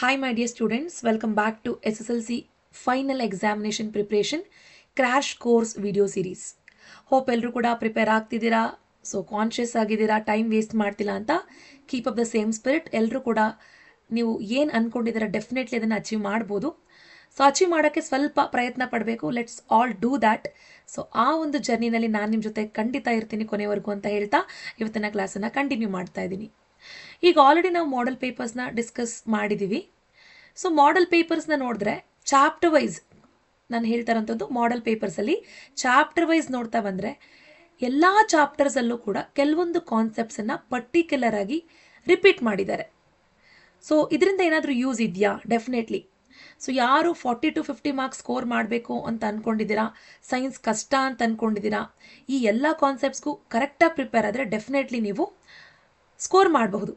Hi my dear students, welcome back to SSLC Final Examination Preparation Crash Course video series. Hope ಎಲ್ಲರೂ ಕೂಡ prepare ಆಗ್ತಿದ್ದೀರಾ. So conscious ಆಗಿದ್ದೀರಾ, time waste ಮಾಡ್ತಿಲ್ಲ ಅಂತ. Keep up the same spirit. ಎಲ್ಲರೂ ಕೂಡ ನೀವು ಏನು ಅಂದ್ಕೊಂಡಿದ್ದೀರಾ ಡೆಫಿನೆಟ್ಲಿ ಅದನ್ನು ಅಚೀವ್ ಮಾಡ್ಬೋದು. ಸೊ ಅಚೀವ್ ಮಾಡೋಕ್ಕೆ ಸ್ವಲ್ಪ ಪ್ರಯತ್ನ ಪಡಬೇಕು. Let's all do that. So ಆ ಒಂದು ಜರ್ನಿನಲ್ಲಿ ನಾನು ನಿಮ್ಮ ಜೊತೆ ಖಂಡಿತ ಇರ್ತೀನಿ ಕೊನೆವರೆಗೂ ಅಂತ ಹೇಳ್ತಾ ಇವತ್ತಿನ ಕ್ಲಾಸನ್ನು ಕಂಟಿನ್ಯೂ ಮಾಡ್ತಾ ಇದ್ದೀನಿ. ಈಗ ಆಲ್ರೆಡಿ ನಾವು ಮಾಡೆಲ್ ಪೇಪರ್ಸ್ನ ಡಿಸ್ಕಸ್ ಮಾಡಿದ್ದೀವಿ. ಸೊ ಮಾಡೆಲ್ ಪೇಪರ್ಸ್ನ ನೋಡಿದ್ರೆ ಚಾಪ್ಟರ್ ವೈಸ್ ನಾನು ಹೇಳ್ತಾ ಇರೋಂಥದ್ದು ಮಾಡೆಲ್ ಪೇಪರ್ಸಲ್ಲಿ ಚಾಪ್ಟರ್ ವೈಸ್ ನೋಡ್ತಾ ಬಂದರೆ ಎಲ್ಲ ಚಾಪ್ಟರ್ಸಲ್ಲೂ ಕೂಡ ಕೆಲವೊಂದು ಕಾನ್ಸೆಪ್ಟ್ಸನ್ನು ಪರ್ಟಿಕ್ಯುಲರ್ ಆಗಿ ರಿಪೀಟ್ ಮಾಡಿದ್ದಾರೆ. ಸೊ ಇದರಿಂದ ಏನಾದರೂ ಯೂಸ್ ಇದೆಯಾ? ಡೆಫಿನೆಟ್ಲಿ. ಸೊ ಯಾರು 40 to 50 ಮಾರ್ಕ್ಸ್ ಸ್ಕೋರ್ ಮಾಡಬೇಕು ಅಂತ ಅಂದ್ಕೊಂಡಿದ್ದೀರಾ, ಸೈನ್ಸ್ ಕಷ್ಟ ಅಂತ ಅಂದ್ಕೊಂಡಿದ್ದೀರಾ, ಈ ಎಲ್ಲ ಕಾನ್ಸೆಪ್ಟ್ಸ್ಗೂ ಕರೆಕ್ಟಾಗಿ ಪ್ರಿಪೇರ್ ಆದರೆ ಡೆಫಿನೆಟ್ಲಿ ನೀವು ಸ್ಕೋರ್ ಮಾಡಬಹುದು.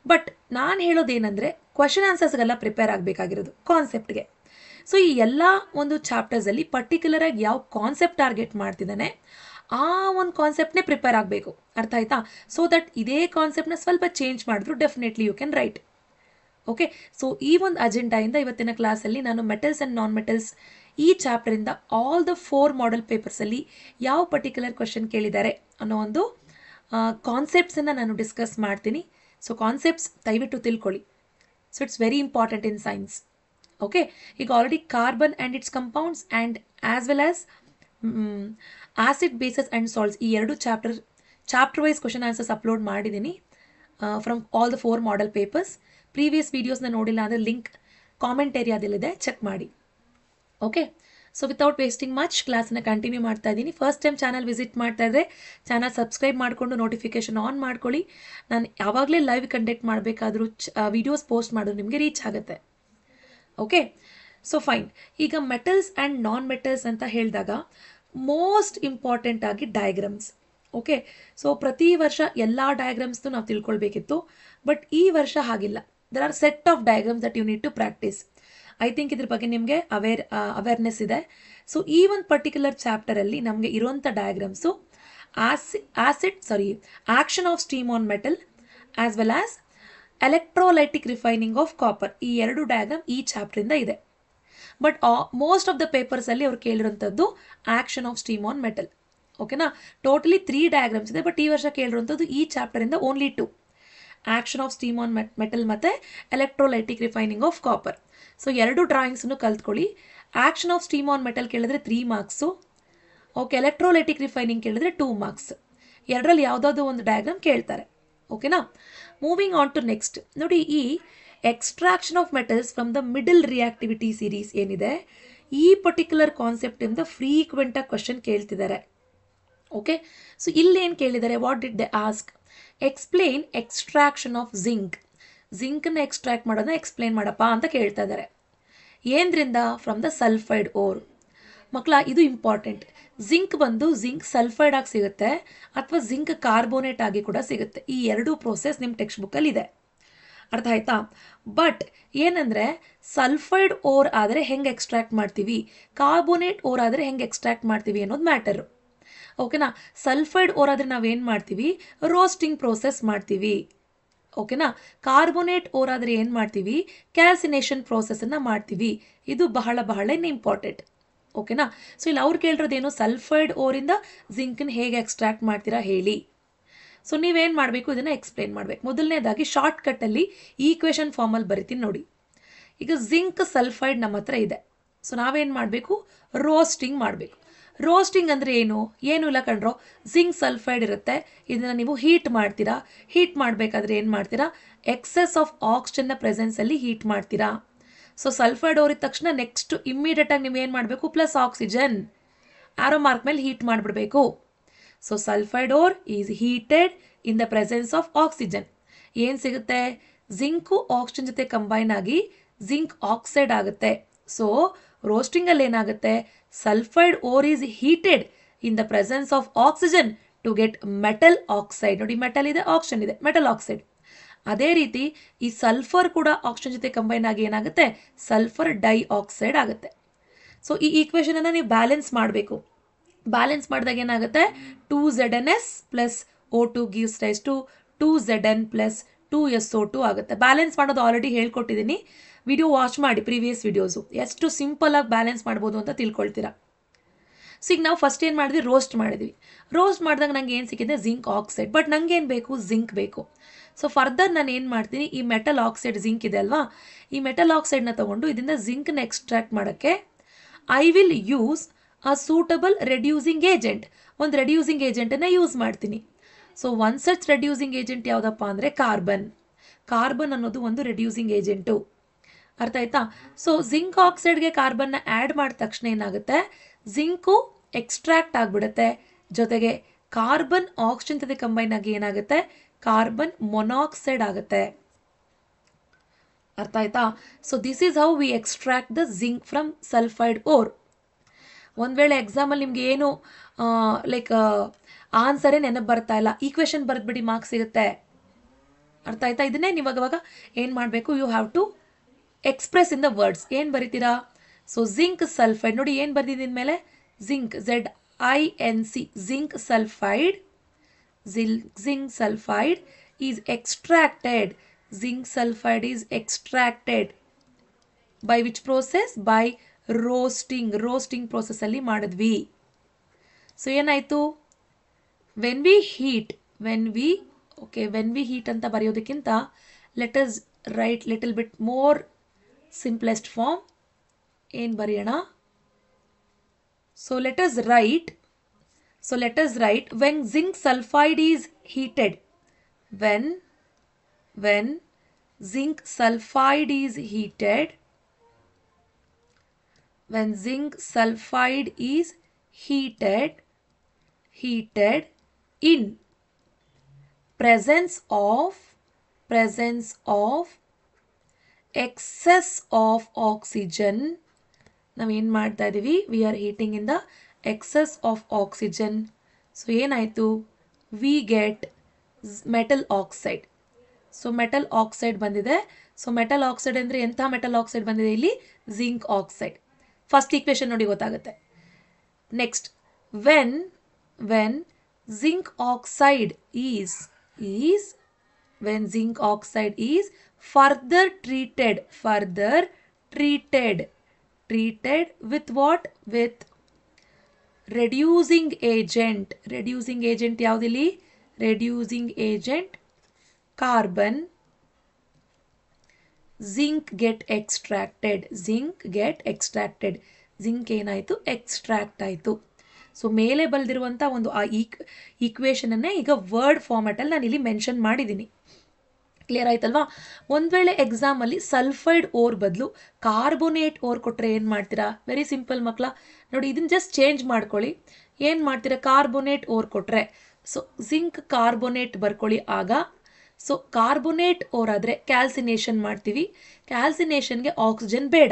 ಬಟ್ ನಾನು ಹೇಳೋದೇನೆಂದರೆ ಕ್ವಶನ್ ಆನ್ಸರ್ಸ್ಗೆಲ್ಲ ಪ್ರಿಪೇರ್ ಆಗಬೇಕಾಗಿರೋದು ಕಾನ್ಸೆಪ್ಟ್ಗೆ. ಸೊ ಈ ಎಲ್ಲ ಒಂದು ಚಾಪ್ಟರ್ಸಲ್ಲಿ ಪರ್ಟಿಕ್ಯುಲರಾಗಿ ಯಾವ ಕಾನ್ಸೆಪ್ಟ್ ಟಾರ್ಗೆಟ್ ಮಾಡ್ತಿದ್ದಾನೆ ಆ ಒಂದು ಕಾನ್ಸೆಪ್ಟ್ನೇ ಪ್ರಿಪೇರ್ ಆಗಬೇಕು. ಅರ್ಥ ಆಯ್ತಾ? ಸೊ ದಟ್ ಇದೇ ಕಾನ್ಸೆಪ್ಟ್ನ ಸ್ವಲ್ಪ ಚೇಂಜ್ ಮಾಡಿದ್ರು definitely you can write. Okay, so ಈ ಒಂದು ಅಜೆಂಡಾಯಿಂದ ಇವತ್ತಿನ ಕ್ಲಾಸಲ್ಲಿ ನಾನು ಮೆಟಲ್ಸ್ ಆ್ಯಂಡ್ ನಾನ್ ಮೆಟಲ್ಸ್ ಈ ಚಾಪ್ಟರಿಂದ ಆಲ್ ದ 4 ಮಾಡೆಲ್ ಪೇಪರ್ಸಲ್ಲಿ ಯಾವ ಪರ್ಟಿಕ್ಯುಲರ್ ಕ್ವಶನ್ ಕೇಳಿದ್ದಾರೆ ಅನ್ನೋ ಒಂದು ಕಾನ್ಸೆಪ್ಟ್ಸನ್ನು ನಾನು ಡಿಸ್ಕಸ್ ಮಾಡ್ತೀನಿ. ಸೊ ಕಾನ್ಸೆಪ್ಟ್ಸ್ ದಯವಿಟ್ಟು ತಿಳ್ಕೊಳ್ಳಿ. So it's very important in science. Okay, ಈಗ already carbon and its compounds and as well as acid bases and salts ಈ ಎರಡು chapter wise question answers upload ಮಾಡಿದ್ದೀನಿ from all the 4 model papers. Previous ವೀಡಿಯೋಸ್ನ ನೋಡಿಲ್ಲ ಅಂದರೆ link comment ಏರಿಯಾದಲ್ಲಿದೆ, check ಮಾಡಿ. Okay, so without wasting much ಕ್ಲಾಸನ್ನ continue ಮಾಡ್ತಾ ಇದ್ದೀನಿ. ಫಸ್ಟ್ ಟೈಮ್ ಚಾನಲ್ ವಿಸಿಟ್ ಮಾಡ್ತಾ ಇದ್ದರೆ ಚಾನಲ್ ಸಬ್ಸ್ಕ್ರೈಬ್ ಮಾಡಿಕೊಂಡು ನೋಟಿಫಿಕೇಷನ್ ಆನ್ ಮಾಡ್ಕೊಳ್ಳಿ. ನಾನು ಯಾವಾಗಲೇ ಲೈವ್ ಕಂಡಕ್ಟ್ ಮಾಡಬೇಕಾದ್ರೂ ವೀಡಿಯೋಸ್ ಪೋಸ್ಟ್ ಮಾಡೋದು ನಿಮಗೆ ರೀಚ್ ಆಗುತ್ತೆ. Okay, so fine. ಈಗ ಮೆಟಲ್ಸ್ ಆ್ಯಂಡ್ ನಾನ್ ಮೆಟಲ್ಸ್ ಅಂತ ಹೇಳಿದಾಗ ಮೋಸ್ಟ್ ಇಂಪಾರ್ಟೆಂಟ್ ಆಗಿ ಡಯಾಗ್ರಾಮ್ಸ್. ಓಕೆ, ಸೊ ಪ್ರತಿ ವರ್ಷ ಎಲ್ಲ ಡಯಾಗ್ರಾಮ್ಸ್ದು ನಾವು ತಿಳ್ಕೊಳ್ಬೇಕಿತ್ತು, ಬಟ್ ಈ ವರ್ಷ ಹಾಗಿಲ್ಲ. There are set of diagrams that you need to practice. I think ಇದ್ರ ಬಗ್ಗೆ ನಿಮಗೆ ಅವೇರ್ನೆಸ್ ಇದೆ. ಸೊ ಈ ಒಂದು ಪರ್ಟಿಕ್ಯುಲರ್ ಚಾಪ್ಟರಲ್ಲಿ ನಮಗೆ ಇರುವಂಥ diagrams action of steam on metal as well as electrolytic refining of copper, ಈ ಎರಡು ಡಯಾಗ್ರಾಮ್ ಈ ಚಾಪ್ಟರಿಂದ ಇದೆ. ಬಟ್ ಮೋಸ್ಟ್ ಆಫ್ ದ ಪೇಪರ್ಸಲ್ಲಿ ಅವ್ರು ಕೇಳಿರೋಂಥದ್ದು action of steam on metal. ಓಕೆನಾ? ಟೋಟಲಿ 3 ಡಯಾಗ್ರಾಮ್ಸ್ ಇದೆ, ಬಟ್ ಈ ವರ್ಷ ಕೇಳಿರೋಂಥದ್ದು ಈ ಚಾಪ್ಟರಿಂದ only 2, action of steam on metal ಮತ್ತು electrolytic refining of copper. So ಎರಡು ಡ್ರಾಯಿಂಗ್ಸನ್ನು ಕಲ್ತ್ಕೊಳ್ಳಿ. Action of steam on metal ಕೇಳಿದ್ರೆ 3 ಮಾರ್ಕ್ಸು. ಓಕೆ, ಎಲೆಕ್ಟ್ರೋಲೈಟಿಕ್ ರಿಫೈನಿಂಗ್ ಕೇಳಿದ್ರೆ 2 ಮಾರ್ಕ್ಸ್. ಎರಡರಲ್ಲಿ ಯಾವುದಾದ್ರು ಒಂದು ಡಯಾಗ್ರಾಮ್ ಕೇಳ್ತಾರೆ. ಓಕೆನಾ? Moving on to next. ನೋಡಿ, ಈ extraction of metals from the middle reactivity series ಏನಿದೆ, ಈ ಪರ್ಟಿಕ್ಯುಲರ್ ಕಾನ್ಸೆಪ್ಟಿಂದ ಫ್ರೀಕ್ವೆಂಟಾಗಿ ಕ್ವಶನ್ ಕೇಳ್ತಿದ್ದಾರೆ. ಓಕೆ, ಸೊ ಇಲ್ಲಿ ಏನು ಕೇಳಿದ್ದಾರೆ? What did they ask? Explain extraction of ಜಿಂಕನ್ನು ಎಕ್ಸ್ಟ್ರಾಕ್ಟ್ ಮಾಡೋದನ್ನ ಎಕ್ಸ್ಪ್ಲೇನ್ ಮಾಡಪ್ಪ ಅಂತ ಕೇಳ್ತಾ ಇದ್ದಾರೆ. ಏನ್ರಿಂದ? From the sulphide ore. ಮಕ್ಕಳ, ಇದು ಇಂಪಾರ್ಟೆಂಟ್. ಜಿಂಕ್ ಸಲ್ಫೈಡ್ ಆಗಿ ಸಿಗುತ್ತೆ ಅಥವಾ ಜಿಂಕ್ ಕಾರ್ಬೋನೇಟ್ ಆಗಿ ಕೂಡ ಸಿಗುತ್ತೆ. ಈ ಎರಡೂ ಪ್ರೋಸೆಸ್ ನಿಮ್ಮ ಟೆಕ್ಸ್ಟ್ ಬುಕ್ಕಲ್ಲಿ ಇದೆ. ಅರ್ಥ ಆಯ್ತಾ? ಬಟ್ ಏನಂದರೆ ಸಲ್ಫೈಡ್ ಓರ್ ಆದರೆ ಹೆಂಗೆ ಎಕ್ಸ್ಟ್ರಾಕ್ಟ್ ಮಾಡ್ತೀವಿ, ಕಾರ್ಬೋನೇಟ್ ಓರ್ ಆದರೆ ಹೆಂಗೆ ಎಕ್ಸ್ಟ್ರಾಕ್ಟ್ ಮಾಡ್ತೀವಿ ಅನ್ನೋದು ಮ್ಯಾಟರು. ಓಕೆನಾ? ಸಲ್ಫೈಡ್ ಓರ್ ಆದರೆ ನಾವೇನು ಮಾಡ್ತೀವಿ? ರೋಸ್ಟಿಂಗ್ ಪ್ರೋಸೆಸ್ ಮಾಡ್ತೀವಿ. ಓಕೆನಾ? ಕಾರ್ಬೋನೇಟ್ ಓರ್ ಆದರೆ ಏನು ಮಾಡ್ತೀವಿ? ಕ್ಯಾಲ್ಸಿನೇಷನ್ ಪ್ರೋಸೆಸನ್ನು ಮಾಡ್ತೀವಿ. ಇದು ಬಹಳ ಇಂಪಾರ್ಟೆಂಟ್. ಓಕೆನಾ? ಸೊ ಇಲ್ಲಿ ಅವ್ರು ಕೇಳಿರೋದೇನು? ಸಲ್ಫೈಡ್ ಓರಿಂದ ಜಿಂಕನ್ನು ಹೇಗೆ ಎಕ್ಸ್ಟ್ರಾಕ್ಟ್ ಮಾಡ್ತೀರಾ ಹೇಳಿ. ಸೊ ನೀವೇನು ಮಾಡಬೇಕು? ಇದನ್ನು ಎಕ್ಸ್ಪ್ಲೇನ್ ಮಾಡಬೇಕು. ಮೊದಲನೇದಾಗಿ ಶಾರ್ಟ್ಕಟ್ಟಲ್ಲಿ ಈಕ್ವೇಷನ್ ಫಾರ್ಮಲ್ಲಿ ಬರಿತೀನಿ ನೋಡಿ. ಈಗ ಜಿಂಕ್ ಸಲ್ಫೈಡ್ ನಮ್ಮ ಹತ್ರ ಇದೆ. ಸೊ ನಾವೇನು ಮಾಡಬೇಕು? ರೋಸ್ಟಿಂಗ್ ಮಾಡಬೇಕು. ರೋಸ್ಟಿಂಗ್ ಅಂದರೆ ಏನು ಇಲ್ಲ ಕಣ್ರೋ. ಜಿಂಕ್ ಸಲ್ಫೈಡ್ ಇರುತ್ತೆ, ಇದನ್ನು ನೀವು ಹೀಟ್ ಮಾಡ್ತೀರಾ. ಹೀಟ್ ಮಾಡಬೇಕಾದ್ರೆ ಏನು ಮಾಡ್ತೀರಾ? ಎಕ್ಸೆಸ್ ಆಫ್ ಆಕ್ಸಿಜನ್ನ ಪ್ರೆಸೆನ್ಸಲ್ಲಿ ಹೀಟ್ ಮಾಡ್ತೀರಾ. ಸೊ ಸಲ್ಫೈಡ್ ಓರಿದ ತಕ್ಷಣ ನೆಕ್ಸ್ಟ್ ಇಮ್ಮಿಡಿಯೇಟಾಗಿ ನೀವು ಏನು ಮಾಡಬೇಕು? ಪ್ಲಸ್ ಆಕ್ಸಿಜನ್ ಆರೋ ಮಾರ್ಕ್ ಮೇಲೆ ಹೀಟ್ ಮಾಡಿಬಿಡಬೇಕು. So sulphide ore is heated in the presence of oxygen. ಏನು ಸಿಗುತ್ತೆ? ಜಿಂಕು ಆಕ್ಸಿಜನ್ ಜೊತೆ ಕಂಬೈನ್ ಆಗಿ ಜಿಂಕ್ ಆಕ್ಸೈಡ್ ಆಗುತ್ತೆ. ಸೊ ರೋಸ್ಟಿಂಗಲ್ಲಿ ಏನಾಗುತ್ತೆ? Sulphide ore is heated in the presence of oxygen to get metal oxide. ನೋಡಿ, ಮೆಟಲ್ ಇದೆ, ಆಕ್ಸಿಜನ್ ಇದೆ, ಮೆಟಲ್ ಆಕ್ಸೈಡ್. ಅದೇ ರೀತಿ ಈ ಸಲ್ಫರ್ ಕೂಡ ಆಕ್ಸಿಜನ್ ಜೊತೆ ಕಂಬೈನ್ ಆಗಿ ಏನಾಗುತ್ತೆ? ಸಲ್ಫರ್ ಡೈ ಆಕ್ಸೈಡ್ ಆಗುತ್ತೆ. ಸೊ ಈ ಈಕ್ವೇಷನನ್ನು ನೀವು ಬ್ಯಾಲೆನ್ಸ್ ಮಾಡಬೇಕು. ಬ್ಯಾಲೆನ್ಸ್ ಮಾಡಿದಾಗ ಏನಾಗುತ್ತೆ? 2ZnS plus O2 gives rise to 2Zn plus 2SO2 ಆಗುತ್ತೆ. ಬ್ಯಾಲೆನ್ಸ್ ಮಾಡೋದು ಆಲ್ರೆಡಿ ಹೇಳ್ಕೊಟ್ಟಿದ್ದೀನಿ. ವಿಡಿಯೋ ವಾಚ್ ಮಾಡಿ, ಪ್ರೀವಿಯಸ್ ವಿಡಿಯೋಸು, ಎಷ್ಟು ಸಿಂಪಲಾಗಿ ಬ್ಯಾಲೆನ್ಸ್ ಮಾಡ್ಬೋದು ಅಂತ ತಿಳ್ಕೊಳ್ತೀರಾ. ಸೊ ಈಗ ನಾವು ಫಸ್ಟ್ ಏನು ಮಾಡಿದ್ವಿ, ರೋಸ್ಟ್ ಮಾಡಿದ್ವಿ. ರೋಸ್ಟ್ ಮಾಡಿದಾಗ ನಂಗೆ ಏನು ಸಿಕ್ಕಿದೆ, ಜಿಂಕ್ ಆಕ್ಸೈಡ್. ಬಟ್ ನಂಗೆ ಏನು ಬೇಕು, ಜಿಂಕ್ ಬೇಕು. ಸೊ ಫರ್ದರ್ ನಾನು ಏನು ಮಾಡ್ತೀನಿ, ಈ ಮೆಟಲ್ ಆಕ್ಸೈಡ್ ಜಿಂಕ್ ಇದೆ ಅಲ್ವಾ, ಈ ಮೆಟಲ್ ಆಕ್ಸೈಡ್ನ ತೊಗೊಂಡು ಇದರಿಂದ ಜಿಂಕ್ನ ಎಕ್ಸ್ಟ್ರಾಕ್ಟ್ ಮಾಡೋಕ್ಕೆ I will use a suitable reducing agent. ಒಂದು ರೆಡ್ಯೂಸಿಂಗ್ ಏಜೆಂಟನ್ನು ಯೂಸ್ ಮಾಡ್ತೀನಿ. So one such reducing agent ಯಾವುದಪ್ಪ ಅಂದರೆ ಕಾರ್ಬನ್. ಕಾರ್ಬನ್ ಅನ್ನೋದು ಒಂದು ರೆಡ್ಯೂಸಿಂಗ್ ಏಜೆಂಟು. ಅರ್ಥ ಆಯ್ತಾ? ಸೊ ಜಿಂಕ್ ಆಕ್ಸೈಡ್ಗೆ ಕಾರ್ಬನ್ನ ಆ್ಯಡ್ ಮಾಡಿದ ತಕ್ಷಣ ಏನಾಗುತ್ತೆ, ಜಿಂಕು ಎಕ್ಸ್ಟ್ರಾಕ್ಟ್ ಆಗಿಬಿಡುತ್ತೆ. ಜೊತೆಗೆ ಕಾರ್ಬನ್ ಆಕ್ಸಿಜನ್ ಜೊತೆ ಕಂಬೈನ್ ಆಗಿ ಏನಾಗುತ್ತೆ, ಕಾರ್ಬನ್ ಮೊನಾಕ್ಸೈಡ್ ಆಗುತ್ತೆ. ಅರ್ಥ ಆಯ್ತಾ? So this is how we extract the zinc from sulphide ore. ಒಂದು ವೇಳೆ ಎಕ್ಸಾಮಲ್ಲಿ ನಿಮ್ಗೆ ಏನು ಲೈಕ್ ಆನ್ಸರೇ ನೆನಪು ಬರ್ತಾ ಇಲ್ಲ, ಈಕ್ವೇಷನ್ ಬರೆದ್ಬಿಡಿ, ಮಾರ್ಕ್ಸ್ ಸಿಗುತ್ತೆ. ಅರ್ಥ ಆಯ್ತಾ? ಇದನ್ನೇ ನೀವು ಇವಾಗ ಏನು ಮಾಡಬೇಕು, you have to express in the words. ಏನು ಬರೀತೀರಾ? ಸೊ ಜಿಂಕ್ ಸಲ್ಫೈಡ್ ನೋಡಿ, ಏನು ಬರ್ದಿದ್ದೀನಿ ಮೇಲೆ, zinc ZINC, zinc sulphide. Zinc sulphide is extracted. zinc sulfide is extracted by which process? By roasting process ಅಲ್ಲಿ ಮಾಡಿದ್ವಿ. ಸೊ ಏನಾಯಿತು, when we heat ಅಂತ ಬರೆಯೋದಕ್ಕಿಂತ let us write little bit more simplest form. ಏನು ಬರೆಯೋಣ? So let us write when zinc sulfide is heated. When zinc sulfide is heated, in presence of excess of oxygen, ನಾವೇನು ಮಾಡ್ತಾ ಇದ್ದೀವಿ, we are heating in the excess of oxygen. So ಏನಾಯಿತು, we get metal oxide. So metal oxide ಬಂದಿದೆ. So metal oxide ಅಂದರೆ ಎಂಥ metal oxide ಬಂದಿದೆ ಇಲ್ಲಿ, zinc oxide. First equation ನೋಡಿ ಗೊತ್ತಾಗುತ್ತೆ. Next, when zinc oxide is further treated with what, with reducing agent. Reducing agent ಯಾವುದಿಲ್ಲಿ, reducing agent carbon. Zinc get extracted. Zinc ಏನಾಯಿತು, extract ಆಯಿತು. So ಮೇಲೆ ಬರೆದಿರುವಂಥ ಒಂದು ಆ ಈಕ್ವೇಷನನ್ನೇ ಈಗ ವರ್ಡ್ ಫಾರ್ಮ್ಯಾಟಲ್ಲಿ ನಾನು ಇಲ್ಲಿ ಮೆನ್ಷನ್ ಮಾಡಿದ್ದೀನಿ. ಕ್ಲಿಯರ್ ಆಯ್ತಲ್ವಾ? ಒಂದು ವೇಳೆ ಎಕ್ಸಾಮಲ್ಲಿ ಸಲ್ಫೈಡ್ ಓರ್ ಬದಲು ಕಾರ್ಬೋನೇಟ್ ಓರ್ ಕೊಟ್ಟರೆ ಏನು ಮಾಡ್ತೀರಾ? ವೆರಿ ಸಿಂಪಲ್ ಮಕ್ಕಳ, ನೋಡಿ ಇದನ್ನು ಜಸ್ಟ್ ಚೇಂಜ್ ಮಾಡ್ಕೊಳ್ಳಿ. ಏನು ಮಾಡ್ತೀರಾ, ಕಾರ್ಬೋನೇಟ್ ಓರ್ ಕೊಟ್ಟರೆ ಸೊ ಜಿಂಕ್ ಕಾರ್ಬೋನೇಟ್ ಬರ್ಕೊಳ್ಳಿ. ಆಗ ಸೊ ಕಾರ್ಬೋನೇಟ್ ಓರ್ ಆದರೆ ಕ್ಯಾಲ್ಸಿನೇಷನ್ ಮಾಡ್ತೀವಿ. ಕ್ಯಾಲ್ಸಿನೇಷನ್ಗೆ ಆಕ್ಸಿಜನ್ ಬೇಡ.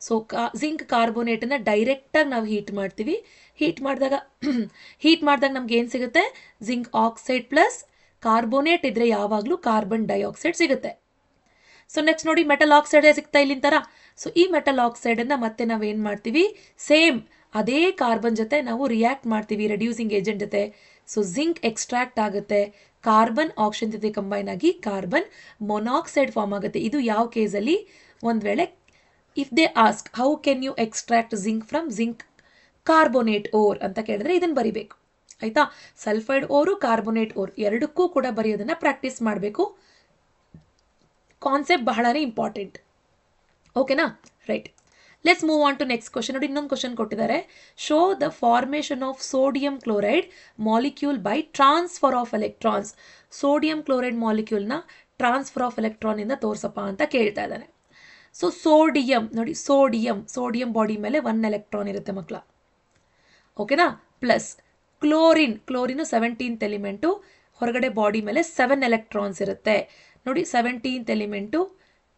ಸೊ ಜಿಂಕ್ ಕಾರ್ಬೋನೇಟನ್ನು ಡೈರೆಕ್ಟಾಗಿ ನಾವು ಹೀಟ್ ಮಾಡ್ತೀವಿ. ಹೀಟ್ ಮಾಡಿದಾಗ ನಮ್ಗೆ ಏನು ಸಿಗುತ್ತೆ, ಜಿಂಕ್ ಆಕ್ಸೈಡ್ ಪ್ಲಸ್ ಕಾರ್ಬೋನೇಟ್ ಇದ್ದರೆ ಯಾವಾಗಲೂ ಕಾರ್ಬನ್ ಡೈಆಕ್ಸೈಡ್ ಸಿಗುತ್ತೆ. ಸೊ ನೆಕ್ಸ್ಟ್ ನೋಡಿ, ಮೆಟಲ್ ಆಕ್ಸೈಡೇ ಸಿಗ್ತಾ ಇಲ್ಲಿನ ಥರ. ಸೊ ಈ ಮೆಟಲ್ ಆಕ್ಸೈಡನ್ನು ಮತ್ತೆ ನಾವೇನು ಮಾಡ್ತೀವಿ, ಸೇಮ್ ಅದೇ ಕಾರ್ಬನ್ ಜೊತೆ ನಾವು ರಿಯಾಕ್ಟ್ ಮಾಡ್ತೀವಿ ರೆಡ್ಯೂಸಿಂಗ್ ಏಜೆಂಟ್ ಜೊತೆ. ಸೊ ಜಿಂಕ್ ಎಕ್ಸ್ಟ್ರಾಕ್ಟ್ ಆಗುತ್ತೆ, ಕಾರ್ಬನ್ ಆಕ್ಸಿಜನ್ ಜೊತೆ ಕಂಬೈನ್ ಆಗಿ ಕಾರ್ಬನ್ ಮೊನಾಕ್ಸೈಡ್ ಫಾರ್ಮ್ ಆಗುತ್ತೆ. ಇದು ಯಾವ ಕೇಸಲ್ಲಿ, ಒಂದು ವೇಳೆ if they ask how can you extract zinc from zinc carbonate ore ಅಂತ ಕೇಳಿದ್ರೆ ಇದನ್ನು ಬರಿಬೇಕು. ಆಯಿತಾ? ಸಲ್ಫೈಡ್ ಓರು ಕಾರ್ಬೋನೇಟ್ ಓರ್ ಎರಡಕ್ಕೂ ಕೂಡ ಬರೆಯೋದನ್ನು ಪ್ರಾಕ್ಟೀಸ್ ಮಾಡಬೇಕು. ಕಾನ್ಸೆಪ್ಟ್ ಬಹಳನೇ ಇಂಪಾರ್ಟೆಂಟ್. ಓಕೆನಾ? Right, let's move on to next question. ನೋಡಿ, ಇನ್ನೊಂದು ಕ್ವಶನ್ ಕೊಟ್ಟಿದ್ದಾರೆ. Show the formation of sodium chloride molecule by transfer of electrons. Sodium chloride ಮಾಲಿಕ್ಯೂಲ್ನ ಟ್ರಾನ್ಸ್ಫರ್ ಆಫ್ ಎಲೆಕ್ಟ್ರಾನಿಂದ ತೋರಿಸಪ್ಪ ಅಂತ ಕೇಳ್ತಾ ಇದ್ದಾನೆ. ಸೊ ಸೋಡಿಯಂ ನೋಡಿ, ಸೋಡಿಯಂ ಬಾಡಿ ಮೇಲೆ 1 ಎಲೆಕ್ಟ್ರಾನ್ ಇರುತ್ತೆ ಮಕ್ಕಳ. ಓಕೆನಾ? ಪ್ಲಸ್ ಕ್ಲೋರಿನು 17th ಎಲಿಮೆಂಟು, ಹೊರಗಡೆ ಬಾಡಿ ಮೇಲೆ 7 ಎಲೆಕ್ಟ್ರಾನ್ಸ್ ಇರುತ್ತೆ. ನೋಡಿ 17th ಎಲಿಮೆಂಟು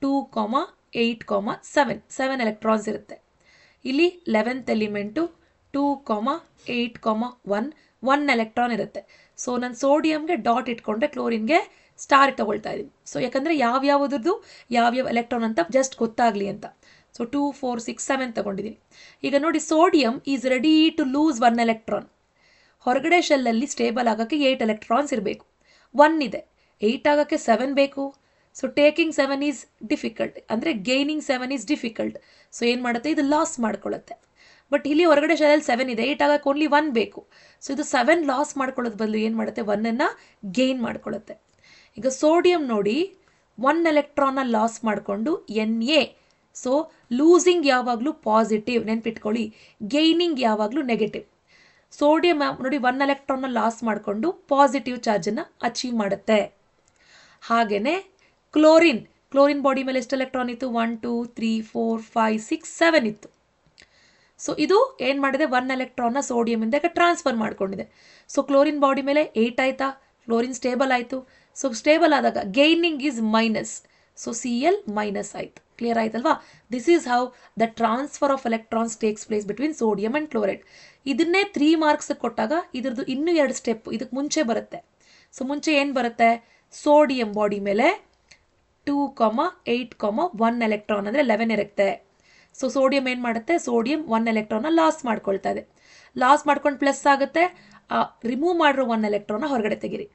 2, 8, 7 ಎಲೆಕ್ಟ್ರಾನ್ಸ್ ಇರುತ್ತೆ. ಇಲ್ಲಿ 11th ಎಲಿಮೆಂಟು 2, 8, 1 ಎಲೆಕ್ಟ್ರಾನ್ ಇರುತ್ತೆ. ಸೊ ನಾನು ಸೋಡಿಯಂಗೆ ಡಾಟ್ ಇಟ್ಕೊಂಡ್ರೆ ಕ್ಲೋರಿನ್ಗೆ ಸ್ಟಾರ್ ತಗೊಳ್ತಾ ಇದ್ದೀನಿ. ಸೊ ಯಾಕಂದರೆ ಯಾವ್ಯಾವುದ್ರದ್ದು ಯಾವ್ಯಾವ ಎಲೆಕ್ಟ್ರಾನ್ ಅಂತ ಜಸ್ಟ್ ಗೊತ್ತಾಗಲಿ ಅಂತ. ಸೊ 2, 4, 6, 7 ತಗೊಂಡಿದ್ದೀನಿ. ಈಗ ನೋಡಿ, sodium is ready to lose 1 electron. ಹೊರಗಡೆ ಶೆಲ್ಲಲ್ಲಿ ಸ್ಟೇಬಲ್ ಆಗೋಕ್ಕೆ 8 ಎಲೆಕ್ಟ್ರಾನ್ಸ್ ಇರಬೇಕು. 1 ಇದೆ, 8 ಆಗೋಕ್ಕೆ 7 ಬೇಕು. ಸೊ ಟೇಕಿಂಗ್ 7 ಈಸ್ ಡಿಫಿಕಲ್ಟ್, ಅಂದರೆ ಗೈನಿಂಗ್ 7 ಈಸ್ ಡಿಫಿಕಲ್ಟ್. ಸೊ ಏನು ಮಾಡುತ್ತೆ, ಇದು ಲಾಸ್ ಮಾಡ್ಕೊಳ್ಳುತ್ತೆ. ಬಟ್ ಇಲ್ಲಿ ಹೊರಗಡೆ ಶೆಲಲ್ಲಿ 7 ಇದೆ, 8 ಆಗಕ್ಕೆ ಓನ್ಲಿ 1 ಬೇಕು. ಸೊ ಇದು 7 ಲಾಸ್ ಮಾಡ್ಕೊಳ್ಳೋದು ಬದಲು ಏನು ಮಾಡುತ್ತೆ, 1 ಗೈನ್ ಮಾಡ್ಕೊಳ್ಳುತ್ತೆ. ಈಗ ಸೋಡಿಯಂ ನೋಡಿ 1 ಎಲೆಕ್ಟ್ರಾನ್ನ ಲಾಸ್ ಮಾಡಿಕೊಂಡು Na. ಸೊ ಲೂಸಿಂಗ್ ಯಾವಾಗಲೂ ಪಾಸಿಟಿವ್ ನೆನ್ಪಿಟ್ಕೊಳ್ಳಿ, ಗೈನಿಂಗ್ ಯಾವಾಗಲೂ ನೆಗೆಟಿವ್. ಸೋಡಿಯಂ ನೋಡಿ 1 ಎಲೆಕ್ಟ್ರಾನ್ನ ಲಾಸ್ ಮಾಡಿಕೊಂಡು ಪಾಸಿಟಿವ್ ಚಾರ್ಜನ್ನು ಅಚೀವ್ ಮಾಡುತ್ತೆ. ಹಾಗೆಯೇ ಕ್ಲೋರಿನ್ ಬಾಡಿ ಮೇಲೆ ಎಷ್ಟು ಎಲೆಕ್ಟ್ರಾನ್ ಇತ್ತು, 1 2 3 4 5 6 7 ಇತ್ತು. ಸೊ ಇದು ಏನು ಮಾಡಿದೆ, 1 ಎಲೆಕ್ಟ್ರಾನ್ನ ಸೋಡಿಯಮಿಂದ ಟ್ರಾನ್ಸ್ಫರ್ ಮಾಡ್ಕೊಂಡಿದೆ. ಸೊ ಕ್ಲೋರಿನ್ ಬಾಡಿ ಮೇಲೆ 8 ಆಯ್ತಾ, ಕ್ಲೋರಿನ್ ಸ್ಟೇಬಲ್ ಆಯಿತು. ಸೊ ಸ್ಟೇಬಲ್ ಆದಾಗ gaining is minus, so Cl minus ಆಯಿತು. ಕ್ಲಿಯರ್ ಆಯ್ತಲ್ವಾ? This is how the transfer of electrons takes place between sodium and chloride. ಇದನ್ನೇ 3 ಮಾರ್ಕ್ಸ್ ಕೊಟ್ಟಾಗ ಇದ್ರದ್ದು ಇನ್ನೂ 2 ಸ್ಟೆಪ್ ಇದಕ್ಕೆ ಮುಂಚೆ ಬರುತ್ತೆ. ಸೊ ಮುಂಚೆ ಏನು ಬರುತ್ತೆ, ಸೋಡಿಯಂ ಬಾಡಿ ಮೇಲೆ 2, 8, 1 ಎಲೆಕ್ಟ್ರಾನ್ ಅಂದರೆ 11 ಇರುತ್ತೆ. ಸೊ ಸೋಡಿಯಂ ಏನು ಮಾಡುತ್ತೆ, ಸೋಡಿಯಂ 1 ಎಲೆಕ್ಟ್ರಾನ್ನ ಲಾಸ್ ಮಾಡ್ಕೊಳ್ತಾ ಇದೆ. ಲಾಸ್ ಮಾಡ್ಕೊಂಡು ಪ್ಲಸ್ ಆಗುತ್ತೆ, ರಿಮೂವ್ ಮಾಡಿರೋ 1 ಎಲೆಕ್ಟ್ರಾನ್ನ ಹೊರಗಡೆ ತೆಗಿರಿ.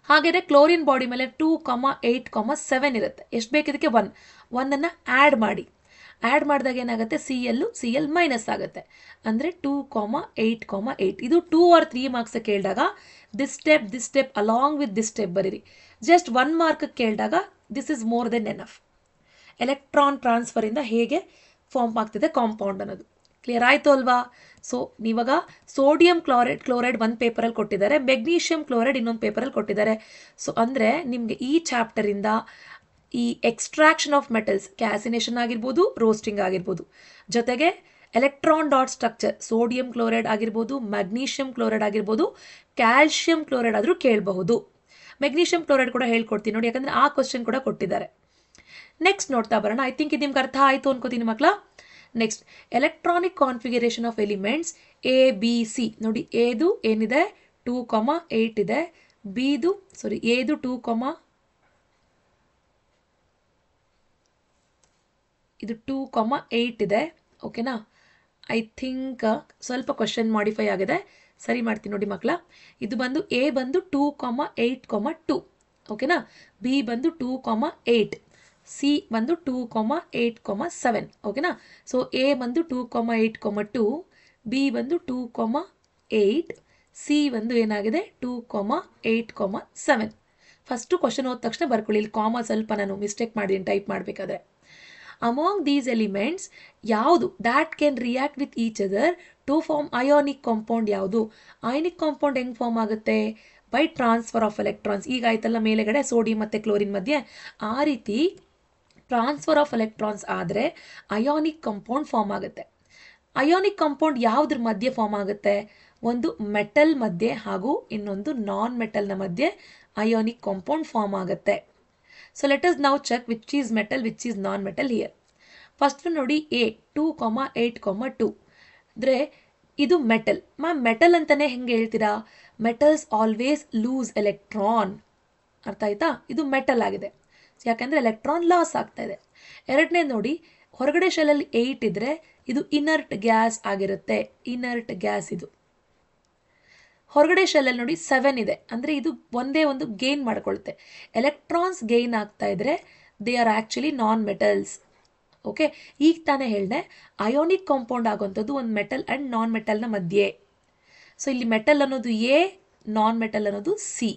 ಹಾಗೆಯೇ ಕ್ಲೋರಿನ್ ಬಾಡಿ ಮೇಲೆ 2, 8, 7 ಇರುತ್ತೆ. ಎಷ್ಟು ಬೇಕಿದಕ್ಕೆ 1 ಆ್ಯಡ್ ಮಾಡಿ. ಆ್ಯಡ್ ಮಾಡಿದಾಗ ಏನಾಗುತ್ತೆ, Cl ಮೈನಸ್ ಆಗುತ್ತೆ. ಅಂದರೆ 2, 8, 8. ಇದು 2 or 3 ಮಾರ್ಕ್ಸ್ ಕೇಳಿದಾಗ this step along with this step ಬರೀರಿ. ಜಸ್ಟ್ 1 ಮಾರ್ಕ್ ಕೇಳಿದಾಗ this is more than enough. Electron ಟ್ರಾನ್ಸ್ಫರಿಂದ ಹೇಗೆ ಫಾರ್ಮ್ ಆಗ್ತಿದೆ ಕಾಂಪೌಂಡ್ ಅನ್ನೋದು ಕ್ಲಿಯರ್ ಆಯಿತು ಅಲ್ವಾ? ಸೊ ಇವಾಗ ಸೋಡಿಯಂ ಕ್ಲೋರೈಡ್ ಒಂದು ಪೇಪರಲ್ಲಿ ಕೊಟ್ಟಿದ್ದಾರೆ, ಮೆಗ್ನೀಷಿಯಂ ಕ್ಲೋರೈಡ್ ಇನ್ನೊಂದು ಪೇಪರಲ್ಲಿ ಕೊಟ್ಟಿದ್ದಾರೆ. ಸೊ ಅಂದರೆ ನಿಮಗೆ ಈ ಚಾಪ್ಟರಿಂದ ಈ ಎಕ್ಸ್ಟ್ರಾಕ್ಷನ್ ಆಫ್ ಮೆಟಲ್ಸ್, ಕ್ಯಾಸಿನೇಷನ್ ಆಗಿರ್ಬೋದು, ರೋಸ್ಟಿಂಗ್ ಆಗಿರ್ಬೋದು, ಜೊತೆಗೆ electron dot structure, sodium chloride ಆಗಿರ್ಬೋದು, ಮೆಗ್ನೀಷಿಯಂ ಕ್ಲೋರೈಡ್ ಆಗಿರ್ಬೋದು, ಕ್ಯಾಲ್ಶಿಯಂ ಕ್ಲೋರೈಡ್ ಆದರೂ ಕೇಳಬಹುದು. ಮೆಗ್ನೀಷಿಯಂ ಕ್ಲೋರೈಡ್ ಕೂಡ ಹೇಳ್ಕೊಡ್ತೀನಿ ನೋಡಿ, ಯಾಕಂದರೆ ಆ ಕ್ವಶನ್ ಕೂಡ ಕೊಟ್ಟಿದ್ದಾರೆ. ನೆಕ್ಸ್ಟ್ ನೋಡ್ತಾ ಬರೋಣ. ಐ ಥಿಂಕ್ ಇದು ನಿಮ್ಗೆ ಅರ್ಥ ಆಯಿತು ಅನ್ಕೋತೀನಿ ಮಕ್ಕಳ. Next electronic configuration of elements ABC ನೋಡಿ, ಎದು ಏನಿದೆ 2, 8 ಇದೆ, ಎದು 2, ಇದು 2, 8 ಇದೆ. ಓಕೆನಾ? ಐ ಥಿಂಕ್ ಸ್ವಲ್ಪ ಕ್ವಶನ್ ಮಾಡಿಫೈ ಆಗಿದೆ, ಸರಿ ಮಾಡ್ತೀನಿ ನೋಡಿ ಮಕ್ಕಳ. ಇದು ಬಂದು ಎ ಬಂದು 2, 8, 2. ಓಕೆನಾ? ಬಿ ಬಂದು 2, 8. ಸಿ ಬಂದು 2, 8, 7. ಓಕೆನಾ? ಸೊ ಎ ಬಂದು 2, 8, 2. ಬಿ ಬಂದು 2, 8. ಸಿ ಬಂದು ಏನಾಗಿದೆ 2, 8, 7. ಫಸ್ಟು ಕ್ವಶನ್ ಓದ ತಕ್ಷಣ ಬರ್ಕೊಳ್ಳಿ. ಇಲ್ಲಿ ಕಾಮ ಸ್ವಲ್ಪ ನಾನು ಮಿಸ್ಟೇಕ್ ಮಾಡಿದ್ದೀನಿ ಟೈಪ್ ಮಾಡಬೇಕಾದ್ರೆ. ಅಮಾಂಗ್ ದೀಸ್ ಎಲಿಮೆಂಟ್ಸ್ ಯಾವುದು that can react with each other to form ionic compound ಯಾವುದು? ಅಯೋನಿಕ್ ಕಾಂಪೌಂಡ್ ಹೆಂಗೆ ಫಾರ್ಮ್ ಆಗುತ್ತೆ? By transfer of electrons. ಈಗ ಆಯ್ತಲ್ಲ ಮೇಲೆಗಡೆ ಸೋಡಿಯಂ ಮತ್ತು ಕ್ಲೋರಿನ್ ಮಧ್ಯೆ, ಆ ರೀತಿ ಟ್ರಾನ್ಸ್ಫರ್ ಆಫ್ ಎಲೆಕ್ಟ್ರಾನ್ಸ್ ಆದರೆ ಅಯೋನಿಕ್ ಕಾಂಪೌಂಡ್ ಫಾರ್ಮ್ ಆಗುತ್ತೆ. ಅಯೋನಿಕ್ ಕಾಂಪೌಂಡ್ ಯಾವುದ್ರ ಮಧ್ಯೆ ಫಾರ್ಮ್ ಆಗುತ್ತೆ? ಒಂದು ಮೆಟಲ್ ಮಧ್ಯೆ ಹಾಗೂ ಇನ್ನೊಂದು ನಾನ್ ಮೆಟಲ್ನ ಮಧ್ಯೆ ಅಯೋನಿಕ್ ಕಾಂಪೌಂಡ್ ಫಾರ್ಮ್ ಆಗುತ್ತೆ. So let us now check which is metal, which is non metal here. First ನೋಡಿ ಎ 2, 8, 2. ಅಂದರೆ ಇದು ಮೆಟಲ್. ಮೆಟಲ್ ಅಂತಲೇ ಹೆಂಗೆ ಹೇಳ್ತೀರಾ? Metals always lose electron. ಅರ್ಥ ಆಯ್ತಾ? ಇದು ಮೆಟಲ್ ಆಗಿದೆ, ಯಾಕೆಂದರೆ ಎಲೆಕ್ಟ್ರಾನ್ ಲಾಸ್ ಆಗ್ತಾ ಇದೆ. ಎರಡನೇ ನೋಡಿ, ಹೊರಗಡೆ ಶೆಲ್ಲಲ್ಲಿ 8 ಇದ್ದರೆ ಇದು ಇನರ್ಟ್ ಗ್ಯಾಸ್ ಆಗಿರುತ್ತೆ. ಇನರ್ಟ್ ಗ್ಯಾಸ್ ಇದು. ಹೊರಗಡೆ ಶೆಲ್ಲಲ್ಲಿ ನೋಡಿ 7 ಇದೆ, ಅಂದರೆ ಇದು ಒಂದೇ ಒಂದು ಗೇನ್ ಮಾಡ್ಕೊಳುತ್ತೆ. ಎಲೆಕ್ಟ್ರಾನ್ಸ್ ಗೇನ್ ಆಗ್ತಾ ಇದ್ರೆ they are actually non metals. Okay, ಈಗ ತಾನೇ ಹೇಳಿದೆ ಅಯೋನಿಕ್ ಕಾಂಪೌಂಡ್ ಆಗುವಂಥದ್ದು ಒಂದು ಮೆಟಲ್ ಆ್ಯಂಡ್ ನಾನ್ ಮೆಟಲ್ನ ಮಧ್ಯೆ. ಸೊ ಇಲ್ಲಿ ಮೆಟಲ್ ಅನ್ನೋದು ಎ, ನಾನ್ ಮೆಟಲ್ ಅನ್ನೋದು ಸಿ.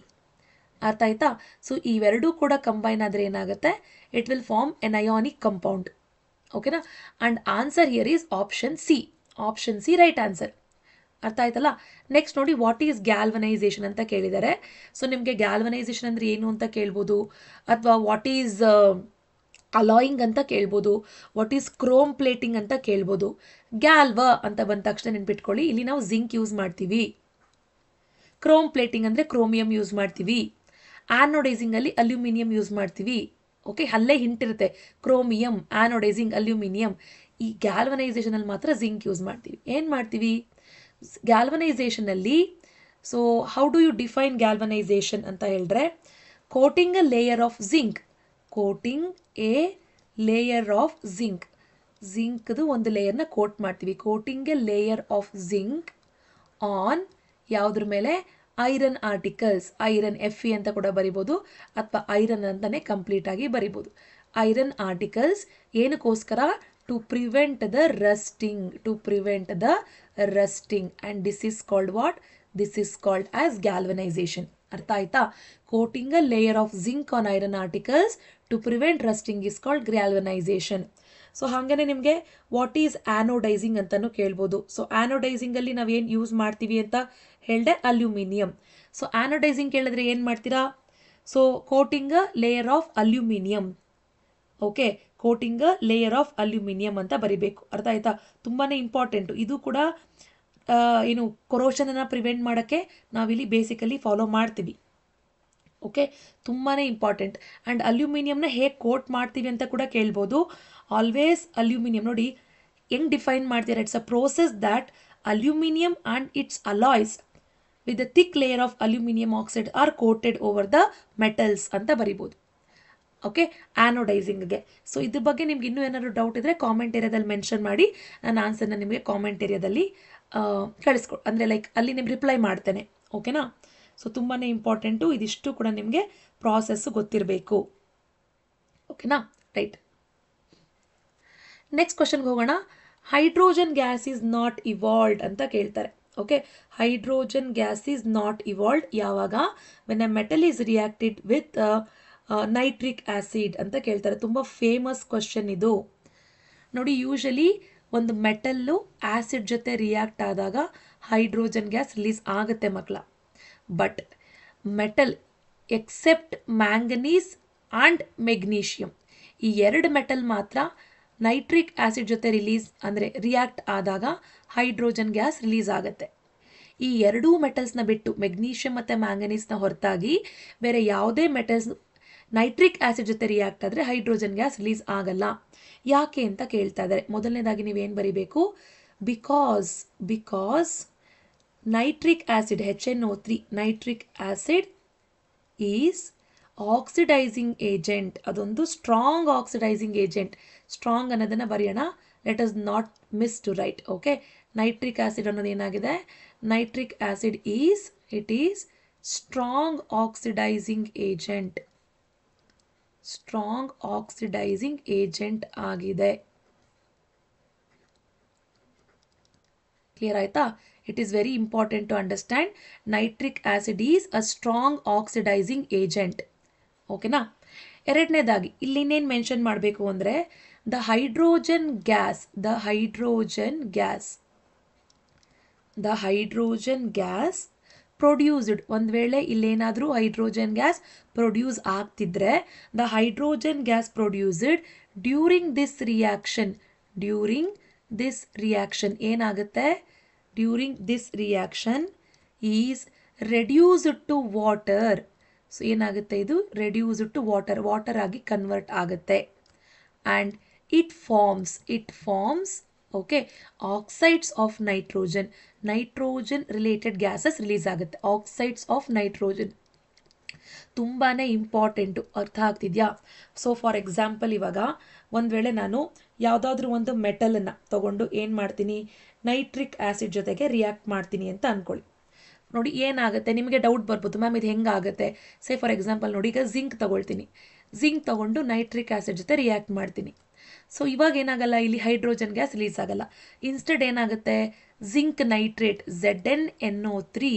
ಅರ್ಥ ಆಯ್ತಾ? ಸೊ ಇವೆರಡೂ ಕೂಡ ಕಂಬೈನ್ ಆದರೆ ಏನಾಗುತ್ತೆ? It will form an ionic compound. ಓಕೆನಾ? And answer here is option C. Option C right answer. ಅರ್ಥ ಆಯ್ತಲ್ಲ? ನೆಕ್ಸ್ಟ್ ನೋಡಿ, ವಾಟ್ ಈಸ್ ಗ್ಯಾಲ್ವನೈಸೇಷನ್ ಅಂತ ಕೇಳಿದ್ದಾರೆ. ಸೊ ನಿಮಗೆ ಗ್ಯಾಲ್ವನೈಸೇಷನ್ ಅಂದರೆ ಏನು ಅಂತ ಕೇಳ್ಬೋದು, ಅಥವಾ ವಾಟ್ ಈಸ್ ಅಲಾಯಿಂಗ್ ಅಂತ ಕೇಳ್ಬೋದು, ವಾಟ್ ಈಸ್ ಕ್ರೋಮ್ ಪ್ಲೇಟಿಂಗ್ ಅಂತ ಕೇಳ್ಬೋದು. ಗ್ಯಾಲ್ವ ಅಂತ ಬಂದ ತಕ್ಷಣ ನೆನ್ಪಿಟ್ಕೊಳ್ಳಿ, ಇಲ್ಲಿ ನಾವು ಜಿಂಕ್ ಯೂಸ್ ಮಾಡ್ತೀವಿ. ಕ್ರೋಮ್ ಪ್ಲೇಟಿಂಗ್ ಅಂದರೆ ಕ್ರೋಮಿಯಂ ಯೂಸ್ ಮಾಡ್ತೀವಿ. ಆ್ಯನೋಡೈಸಿಂಗಲ್ಲಿ ಅಲ್ಯೂಮಿನಿಯಂ ಯೂಸ್ ಮಾಡ್ತೀವಿ. ಓಕೆ, ಅಲ್ಲೇ ಹಿಂಟಿರುತ್ತೆ ಕ್ರೋಮಿಯಂ, ಆ್ಯನೋಡೈಸಿಂಗ್, ಅಲ್ಯೂಮಿನಿಯಂ. ಈ ಗ್ಯಾಲ್ವನೈಸೇಷನಲ್ಲಿ ಮಾತ್ರ ಜಿಂಕ್ ಯೂಸ್ ಮಾಡ್ತೀವಿ. ಏನು ಮಾಡ್ತೀವಿ ಗ್ಯಾಲ್ವನೈಸೇಷನಲ್ಲಿ? So how do you define galvanisation ಅಂತ ಹೇಳಿದ್ರೆ, coating a layer of zinc. Coating a layer of zinc. ಜಿಂಕ್ದು ಒಂದು ಲೇಯರ್ನ ಕೋಟ್ ಮಾಡ್ತೀವಿ. Coating a layer of zinc on ಯಾವುದ್ರ ಮೇಲೆ? ಐರನ್ ಆರ್ಟಿಕಲ್ಸ್, ಐರನ್ Fe ಅಂತ ಕೂಡ ಬರಿಬೋದು ಅಥವಾ ಐರನ್ ಅಂತಾನೆ ಕಂಪ್ಲೀಟ್ ಆಗಿ ಬರಿಬೋದು. ಐರನ್ ಆರ್ಟಿಕಲ್ಸ್ ಏನಕ್ಕೋಸ್ಕರ? To prevent the rusting, and this is called what? This is called as galvanization. ಅರ್ಥ ಆಯ್ತಾ? Coating a layer of zinc on iron articles to prevent rusting is called galvanization. So ಹಾಗೇನೆ ನಿಮಗೆ what is anodising ಅಂತಲೂ ಕೇಳ್ಬೋದು. So ಆ್ಯನೋಡೈಸಿಂಗಲ್ಲಿ ನಾವೇನು use ಮಾಡ್ತೀವಿ ಅಂತ ಹೇಳಿದೆ, ಅಲ್ಯೂಮಿನಿಯಂ. ಸೊ ಆ್ಯನೋಡೈಸಿಂಗ್ ಕೇಳಿದ್ರೆ ಏನು ಮಾಡ್ತೀರಾ? So coating a layer of aluminium. Okay, coating a layer of aluminium ಅಂತ ಬರಿಬೇಕು. ಅರ್ಥ ಆಯ್ತಾ? ತುಂಬಾ ಇಂಪಾರ್ಟೆಂಟು. ಇದು ಕೂಡ ಏನು ಕೊರೋಷನನ್ನು ಪ್ರಿವೆಂಟ್ ಮಾಡೋಕ್ಕೆ ನಾವಿಲ್ಲಿ ಬೇಸಿಕಲಿ ಫಾಲೋ ಮಾಡ್ತೀವಿ. ಓಕೆ, ತುಂಬಾ ಇಂಪಾರ್ಟೆಂಟ್. ಆ್ಯಂಡ್ ಅಲ್ಯೂಮಿನಿಯಂನ ಹೇಗೆ ಕೋಟ್ ಮಾಡ್ತೀವಿ ಅಂತ ಕೂಡ ಕೇಳ್ಬೋದು. ಆಲ್ವೇಸ್ ಅಲ್ಯೂಮಿನಿಯಂ ನೋಡಿ ಹೆಂಗೆ ಡಿಫೈನ್ ಮಾಡ್ತೀರಾ? It's a process that aluminium and its alloys with the thick layer of aluminium oxide are coated over the metals ಅಂತ ಬರಿಬೋದು. ಓಕೆ, ಆ್ಯನೋಡೈಸಿಂಗ್ಗೆ. ಸೊ ಇದ್ರ ಬಗ್ಗೆ ನಿಮ್ಗೆ ಇನ್ನೂ ಏನಾದರೂ ಡೌಟ್ ಇದ್ದರೆ ಕಾಮೆಂಟ್ ಏರಿಯಾದಲ್ಲಿ ಮೆನ್ಷನ್ ಮಾಡಿ, ನಾನು ಆನ್ಸರ್ನ ನಿಮಗೆ ಕಾಮೆಂಟ್ ಏರಿಯಾದಲ್ಲಿ ಅಂದರೆ ಲೈಕ್ ಅಲ್ಲಿ ನಿಮ್ಗೆ ರಿಪ್ಲೈ ಮಾಡ್ತೇನೆ. ಓಕೆನಾ? ಸೊ ತುಂಬಾ ಇಂಪಾರ್ಟೆಂಟು. ಇದಿಷ್ಟು ಕೂಡ ನಿಮಗೆ ಪ್ರಾಸೆಸ್ಸು ಗೊತ್ತಿರಬೇಕು. ಓಕೆನಾ? ರೈಟ್. ನೆಕ್ಸ್ಟ್ ಕ್ವಶನ್ಗೆ ಹೋಗೋಣ. Hydrogen gas is not evolved ಅಂತ ಕೇಳ್ತಾರೆ. Okay, hydrogen gas is not evolved ಯಾವಾಗ? When a metal is reacted with nitric acid ಅಂತ ಕೇಳ್ತಾರೆ. ತುಂಬ ಫೇಮಸ್ ಕ್ವಶನ್ ಇದು. ನೋಡಿ, ಯೂಶಲಿ ಒಂದು ಮೆಟಲ್ಲು ಆ್ಯಸಿಡ್ ಜೊತೆ ರಿಯಾಕ್ಟ್ ಆದಾಗ ಹೈಡ್ರೋಜನ್ ಗ್ಯಾಸ್ ರಿಲೀಸ್ ಆಗುತ್ತೆ ಮಕ್ಕಳ. But metal except manganese and magnesium, ಈ ಎರಡು ಮೆಟಲ್ ಮಾತ್ರ ನೈಟ್ರಿಕ್ ಆ್ಯಸಿಡ್ ಜೊತೆ ರಿಯಾಕ್ಟ್ ಆದಾಗ ಹೈಡ್ರೋಜನ್ ಗ್ಯಾಸ್ ರಿಲೀಸ್ ಆಗುತ್ತೆ. ಈ ಎರಡೂ ಮೆಟಲ್ಸ್ನ ಬಿಟ್ಟು, ಮೆಗ್ನೀಷಿಯಂ ಮತ್ತು ಮ್ಯಾಂಗನೀಸ್ನ ಹೊರತಾಗಿ ಬೇರೆ ಯಾವುದೇ ಮೆಟಲ್ಸ್ ನೈಟ್ರಿಕ್ ಆ್ಯಸಿಡ್ ಜೊತೆ ರಿಯಾಕ್ಟ್ ಆದರೆ ಹೈಡ್ರೋಜನ್ ಗ್ಯಾಸ್ ರಿಲೀಸ್ ಆಗಲ್ಲ. ಯಾಕೆ ಅಂತ ಕೇಳ್ತಾ ಇದ್ದಾರೆ. ಮೊದಲನೇದಾಗಿ ನೀವೇನು ಬರೀಬೇಕು? Because nitric acid HNO3 nitric acid is oxidising agent. ಅದೊಂದು ಸ್ಟ್ರಾಂಗ್ ಆಕ್ಸಿಡೈಸಿಂಗ್ ಏಜೆಂಟ್. ಸ್ಟ್ರಾಂಗ್ ಅನ್ನೋದನ್ನು ಬರೆಯೋಣ. Let us not miss to write. Okay, nitric acid ಅನ್ನೋದು ಏನಾಗಿದೆ? Nitric acid is strong oxidising agent. Strong oxidising agent ಆಗಿದೆ. Clear ಆಯ್ತಾ? It is very important to understand. Nitric acid is a strong oxidising agent. ಓಕೆನಾ? ಎರಡನೇದಾಗಿ ಇಲ್ಲಿ ಇನ್ನೇನು mention ಮಾಡಬೇಕು ಅಂದರೆ ದ ಹೈಡ್ರೋಜನ್ ಗ್ಯಾಸ್ ಪ್ರೊಡ್ಯೂಸ್ಡ್. ಒಂದು ವೇಳೆ ಇಲ್ಲೇನಾದರೂ ಹೈಡ್ರೋಜನ್ ಗ್ಯಾಸ್ ಪ್ರೊಡ್ಯೂಸ್ ಆಗ್ತಿದ್ರೆ, the hydrogen gas produced during this reaction ಏನಾಗುತ್ತೆ? During this reaction is reduced to water. So ಏನಾಗುತ್ತೆ? ಇದು ರೆಡ್ಯೂಸ್ಡ್ ಟು ವಾಟರ್ ಆಗಿ ಕನ್ವರ್ಟ್ ಆಗುತ್ತೆ. And it forms okay oxides of nitrogen related gases release ಆಗುತ್ತೆ. Oxides of nitrogen ತುಂಬಾ important. ಅರ್ಥ ಆಗ್ತಿದೆಯಾ? So for example, ಇವಾಗ ಒಂದು ವೇಳೆ ನಾನು ಯಾವುದಾದ್ರೂ ಒಂದು ಮೆಟಲನ್ನು ತಗೊಂಡು ಏನು ಮಾಡ್ತೀನಿ? ನೈಟ್ರಿಕ್ ಆ್ಯಸಿಡ್ ಜೊತೆಗೆ ರಿಯಾಕ್ಟ್ ಮಾಡ್ತೀನಿ ಅಂತ ಅಂದ್ಕೊಳ್ಳಿ. ನೋಡಿ ಏನಾಗುತ್ತೆ? ನಿಮಗೆ ಡೌಟ್ ಬರ್ಬೋದು, ಮ್ಯಾಮ್ ಇದು ಹೆಂಗಾಗುತ್ತೆ? ಸೇ ಫಾರ್ ಎಕ್ಸಾಂಪಲ್ ನೋಡಿ, ಈಗ ಜಿಂಕ್ ತಗೊಂಡು ನೈಟ್ರಿಕ್ ಆ್ಯಸಿಡ್ ಜೊತೆ ರಿಯಾಕ್ಟ್ ಮಾಡ್ತೀನಿ. ಸೊ ಇವಾಗ ಏನಾಗಲ್ಲ, ಇಲ್ಲಿ ಹೈಡ್ರೋಜನ್ ಗ್ಯಾಸ್ ರಿಲೀಸ್ ಆಗಲ್ಲ. ಇನ್ಸ್ಟೆಡ್ ಏನಾಗುತ್ತೆ? Zinc nitrate ZnNO3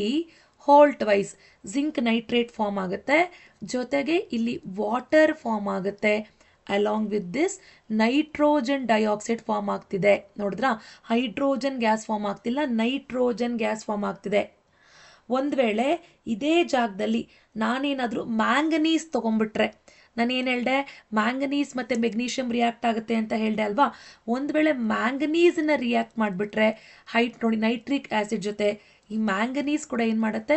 whole twice zinc nitrate form ಆಗುತ್ತೆ. ಜೊತೆಗೆ ಇಲ್ಲಿ ವಾಟರ್ ಫಾರ್ಮ್ ಆಗುತ್ತೆ. Along with this nitrogen dioxide form ಆಗ್ತಿದೆ. ನೋಡಿದ್ರಾ? ಹೈಡ್ರೋಜನ್ ಗ್ಯಾಸ್ ಫಾರ್ಮ್ ಆಗ್ತಿಲ್ಲ, ನೈಟ್ರೋಜನ್ ಗ್ಯಾಸ್ ಫಾರ್ಮ್ ಆಗ್ತಿದೆ. ಒಂದು ವೇಳೆ ಇದೇ ಜಾಗದಲ್ಲಿ ನಾನೇನಾದರೂ ಮ್ಯಾಂಗನೀಸ್ ತೊಗೊಂಡ್ಬಿಟ್ರೆ, ನಾನು ಏನು ಹೇಳಿದೆ? ಮ್ಯಾಂಗನೀಸ್ ಮತ್ತು ಮೆಗ್ನೀಷಿಯಮ್ ರಿಯಾಕ್ಟ್ ಆಗುತ್ತೆ ಅಂತ ಹೇಳಿದೆ ಅಲ್ವಾ? ಒಂದು ವೇಳೆ ಮ್ಯಾಂಗನೀಸನ್ನ ರಿಯಾಕ್ಟ್ ಮಾಡಿಬಿಟ್ರೆ ನೋಡಿ ನೈಟ್ರಿಕ್ ಆ್ಯಸಿಡ್ ಜೊತೆ ಈ ಮ್ಯಾಂಗನೀಸ್ ಕೂಡ ಏನು ಮಾಡುತ್ತೆ?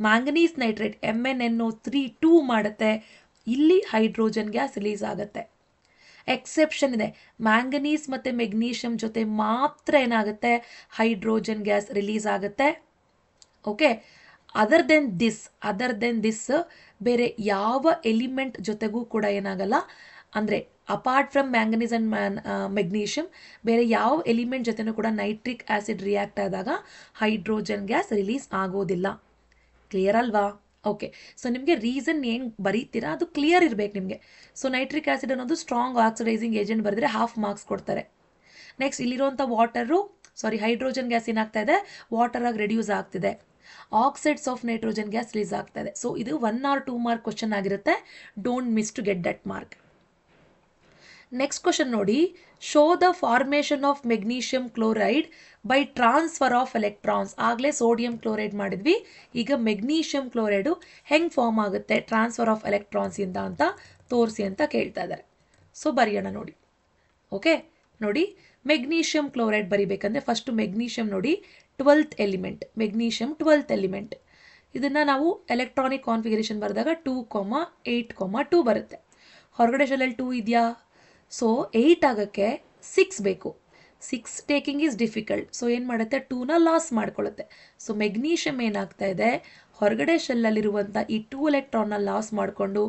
ಮ್ಯಾಂಗನೀಸ್ ನೈಟ್ರೇಟ್ MnNO3 ಮಾಡುತ್ತೆ. ಇಲ್ಲಿ ಹೈಡ್ರೋಜನ್ ಗ್ಯಾಸ್ ರಿಲೀಸ್ ಆಗುತ್ತೆ. ಎಕ್ಸೆಪ್ಷನ್ ಇದೆ, ಮ್ಯಾಂಗನೀಸ್ ಮತ್ತು ಮೆಗ್ನೀಷಿಯಮ್ ಜೊತೆ ಮಾತ್ರ ಏನಾಗುತ್ತೆ? ಹೈಡ್ರೋಜನ್ ಗ್ಯಾಸ್ ರಿಲೀಸ್ ಆಗುತ್ತೆ. ಓಕೆ, ಅದರ್ ದೆನ್ ದಿಸ್ ಬೇರೆ ಯಾವ ಎಲಿಮೆಂಟ್ ಜೊತೆಗೂ ಕೂಡ ಏನಾಗಲ್ಲ. ಅಂದರೆ apart from manganese and magnesium ಬೇರೆ ಯಾವ ಎಲಿಮೆಂಟ್ ಜೊತೆನೂ ಕೂಡ ನೈಟ್ರಿಕ್ ಆ್ಯಸಿಡ್ ರಿಯಾಕ್ಟ್ ಆದಾಗ ಹೈಡ್ರೋಜನ್ ಗ್ಯಾಸ್ ರಿಲೀಸ್ ಆಗೋದಿಲ್ಲ. ಕ್ಲಿಯರ್ ಅಲ್ವಾ? ಓಕೆ. ಸೊ ನಿಮಗೆ ರೀಸನ್ ಏನು ಬರೀತೀರಾ ಅದು ಕ್ಲಿಯರ್ ಇರಬೇಕು ನಿಮಗೆ. ಸೊ ನೈಟ್ರಿಕ್ ಆ್ಯಸಿಡ್ ಅನ್ನೋದು ಸ್ಟ್ರಾಂಗ್ ಆಕ್ಸಿಡೈಸಿಂಗ್ ಏಜೆಂಟ್ ಬರೆದ್ರೆ ಹಾಫ್ ಮಾರ್ಕ್ಸ್ ಕೊಡ್ತಾರೆ. ನೆಕ್ಸ್ಟ್ ಇಲ್ಲಿರುವಂಥ ಹೈಡ್ರೋಜನ್ ಗ್ಯಾಸ್ ಏನಾಗ್ತಾ ಇದೆ, ವಾಟರ್ ಆಗಿ ರೆಡ್ಯೂಸ್ ಆಗ್ತಿದೆ. Oxides of nitrogen gas release ಆಗ್ತಾ ಇದೆ. ಸೊ ಇದು 1 or 2 ಮಾರ್ಕ್ ಕ್ವಶನ್ ಆಗಿರುತ್ತೆ. Don't miss to get that mark. Next question ನೋಡಿ, show the formation of magnesium chloride by transfer of electrons. ಆಗಲೇ ಸೋಡಿಯಂ ಕ್ಲೋರೈಡ್ ಮಾಡಿದ್ವಿ, ಈಗ ಮೆಗ್ನೀಷಿಯಂ ಕ್ಲೋರೈಡು ಹೆಂಗೆ form ಆಗುತ್ತೆ ಟ್ರಾನ್ಸ್ಫರ್ ಆಫ್ ಎಲೆಕ್ಟ್ರಾನ್ಸ್ ಇಂದ ಅಂತ ತೋರಿಸಿ ಅಂತ ಕೇಳ್ತಾ ಇದ್ದಾರೆ. ಸೊ ಬರೆಯೋಣ ನೋಡಿ. ಓಕೆ ನೋಡಿ, ಮೆಗ್ನೀಷಿಯಂ ಕ್ಲೋರೈಡ್ ಬರಿಬೇಕಂದ್ರೆ ಫಸ್ಟ್ ಮೆಗ್ನೀಷಿಯಂ ನೋಡಿ 12th element, magnesium 12th element. ಇದನ್ನು ನಾವು ಎಲೆಕ್ಟ್ರಾನಿಕ್ ಕಾನ್ಫಿಗರೇಷನ್ ಬರೆದಾಗ 2,8,2 ಬರುತ್ತೆ. ಹೊರಗಡೆ ಶೆಲ್ಲಲ್ಲಿ 2 ಇದೆಯಾ? ಸೊ 8 ಆಗೋಕ್ಕೆ 6 ಬೇಕು. 6 ಟೇಕಿಂಗ್ ಈಸ್ ಡಿಫಿಕಲ್ಟ್. ಸೊ ಏನು ಮಾಡುತ್ತೆ, 2ನ ಲಾಸ್ ಮಾಡ್ಕೊಳ್ಳುತ್ತೆ. ಸೊ ಮೆಗ್ನೀಷಿಯಂ ಏನಾಗ್ತಾ ಇದೆ, ಹೊರಗಡೆ ಶೆಲ್ಲಲ್ಲಿರುವಂಥ ಈ 2 ಎಲೆಕ್ಟ್ರಾನ್ನ ಲಾಸ್ ಮಾಡಿಕೊಂಡು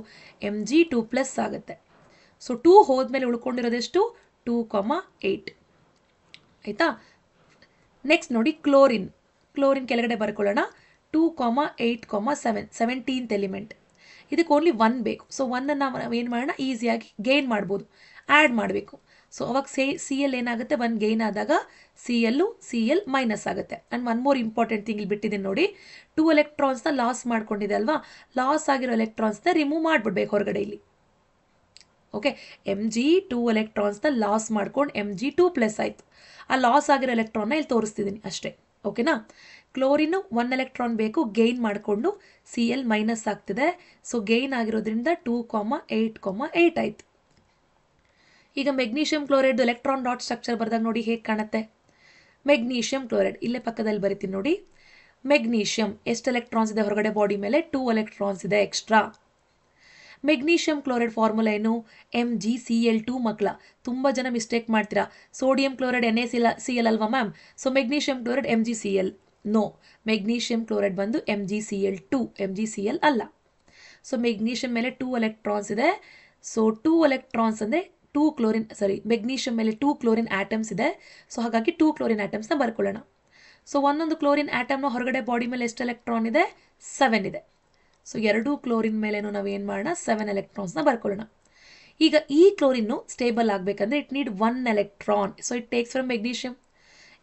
Mg2+ ಆಗುತ್ತೆ. ಸೊ 2 ಹೋದ್ಮೇಲೆ ಉಳ್ಕೊಂಡಿರೋದೆಷ್ಟು, 2,8. ಆಯಿತಾ? ನೆಕ್ಸ್ಟ್ ನೋಡಿ ಕ್ಲೋರಿನ್ ಕೆಳಗಡೆ ಬರ್ಕೊಳ್ಳೋಣ. 2,8,7 17th ಎಲಿಮೆಂಟ್. ಇದಕ್ಕೆ ಓನ್ಲಿ 1 ಬೇಕು. ಸೊ 1ಅನ್ನು ನಾವು ಏನು ಮಾಡೋಣ, ಈಸಿಯಾಗಿ ಗೇನ್ ಮಾಡ್ಬೋದು, ಆ್ಯಡ್ ಮಾಡಬೇಕು. ಸೊ ಅವಾಗ CL ಏನಾಗುತ್ತೆ, 1 ಗೇನ್ ಆದಾಗ CL ಮೈನಸ್ ಆಗುತ್ತೆ. ಆ್ಯಂಡ್ 1 ಮೋರ್ ಇಂಪಾರ್ಟೆಂಟ್ ಥಿಂಗ್ ಇಲ್ಲಿ ಬಿಟ್ಟಿದ್ದೀನಿ ನೋಡಿ, 2 ಎಲೆಕ್ಟ್ರಾನ್ಸ್ನ ಲಾಸ್ ಮಾಡ್ಕೊಂಡಿದೆ ಅಲ್ವಾ, ಲಾಸ್ ಆಗಿರೋ ಎಲೆಕ್ಟ್ರಾನ್ಸ್ನ ರಿಮೂವ್ ಮಾಡಿಬಿಡ್ಬೇಕು ಹೊರಗಡೆ ಇಲ್ಲಿ. ಓಕೆ, Mg2 ಎಲೆಕ್ಟ್ರಾನ್ಸ್ನ ಲಾಸ್ ಮಾಡ್ಕೊಂಡು Mg2+ ಆಯಿತು. ಆ ಲಾಸ್ ಆಗಿರೋ ಎಲೆಕ್ಟ್ರಾನ್ನ ಇಲ್ಲಿ ತೋರಿಸ್ತಿದ್ದೀನಿ ಅಷ್ಟೇ. ಓಕೆನಾ? ಕ್ಲೋರಿನ್ 1 ಎಲೆಕ್ಟ್ರಾನ್ ಬೇಕು, ಗೇನ್ ಮಾಡಿಕೊಂಡು CL ಮೈನಸ್ ಆಗ್ತಿದೆ. ಸೊ ಗೇನ್ ಆಗಿರೋದ್ರಿಂದ 2,8,8 ಆಯಿತು. ಈಗ magnesium chloride electron dot structure ಬರೆದಾಗ ನೋಡಿ ಹೇಗೆ ಕಾಣುತ್ತೆ. ಮೆಗ್ನೀಷಿಯಂ ಕ್ಲೋರೈಡ್ ಇಲ್ಲೇ ಪಕ್ಕದಲ್ಲಿ ಬರಿತೀನಿ ನೋಡಿ. ಮೆಗ್ನೀಷಿಯಂ ಎಷ್ಟು ಎಲೆಕ್ಟ್ರಾನ್ಸ್ ಇದೆ ಹೊರಗಡೆ ಬಾಡಿ ಮೇಲೆ, 2 ಎಲೆಕ್ಟ್ರಾನ್ಸ್ ಇದೆ ಎಕ್ಸ್ಟ್ರಾ. ಮೆಗ್ನೀಷಿಯಂ ಕ್ಲೋರೈಡ್ ಫಾರ್ಮುಲಾ ಏನು, MgCl2 ಮಕ್ಕಳ. ತುಂಬ ಜನ ಮಿಸ್ಟೇಕ್ ಮಾಡ್ತೀರಾ, ಸೋಡಿಯಂ ಕ್ಲೋರೈಡ್ NaCl ಅಲ್ವಾ ma'am, so magnesium chloride MgCl. No, magnesium chloride ಬಂದು MgCl2, MgCl ಅಲ್ಲ. ಸೊ ಮೆಗ್ನೀಷಿಯಂ ಮೇಲೆ 2 ಎಲೆಕ್ಟ್ರಾನ್ಸ್ ಇದೆ. ಸೊ 2 ಎಲೆಕ್ಟ್ರಾನ್ಸ್ ಅಂದರೆ ಮೆಗ್ನೀಷಿಯಂ ಮೇಲೆ 2 ಕ್ಲೋರಿನ್ ಆಟಮ್ಸ್ ಇದೆ. ಸೊ ಹಾಗಾಗಿ 2 ಕ್ಲೋರಿನ್ ಆಟಮ್ಸ್ನ ಬರ್ಕೊಳ್ಳೋಣ. ಸೊ ಒಂದೊಂದು ಕ್ಲೋರಿನ್ ಆಟಮ್ನ ಹೊರಗಡೆ ಬಾಡಿ ಮೇಲೆ ಎಷ್ಟು ಎಲೆಕ್ಟ್ರಾನ್ ಇದೆ, 7 ಇದೆ. ಸೊ 2 ಕ್ಲೋರಿನ್ ಮೇಲೇನು ನಾವು ಏನು ಮಾಡೋಣ, 7 ಎಲೆಕ್ಟ್ರಾನ್ಸ್ನ ಬರ್ಕೊಳ್ಳೋಣ. ಈಗ ಈ ಕ್ಲೋರಿನ್ನು ಸ್ಟೇಬಲ್ ಆಗಬೇಕಂದ್ರೆ it need 1 electron. So it takes from magnesium.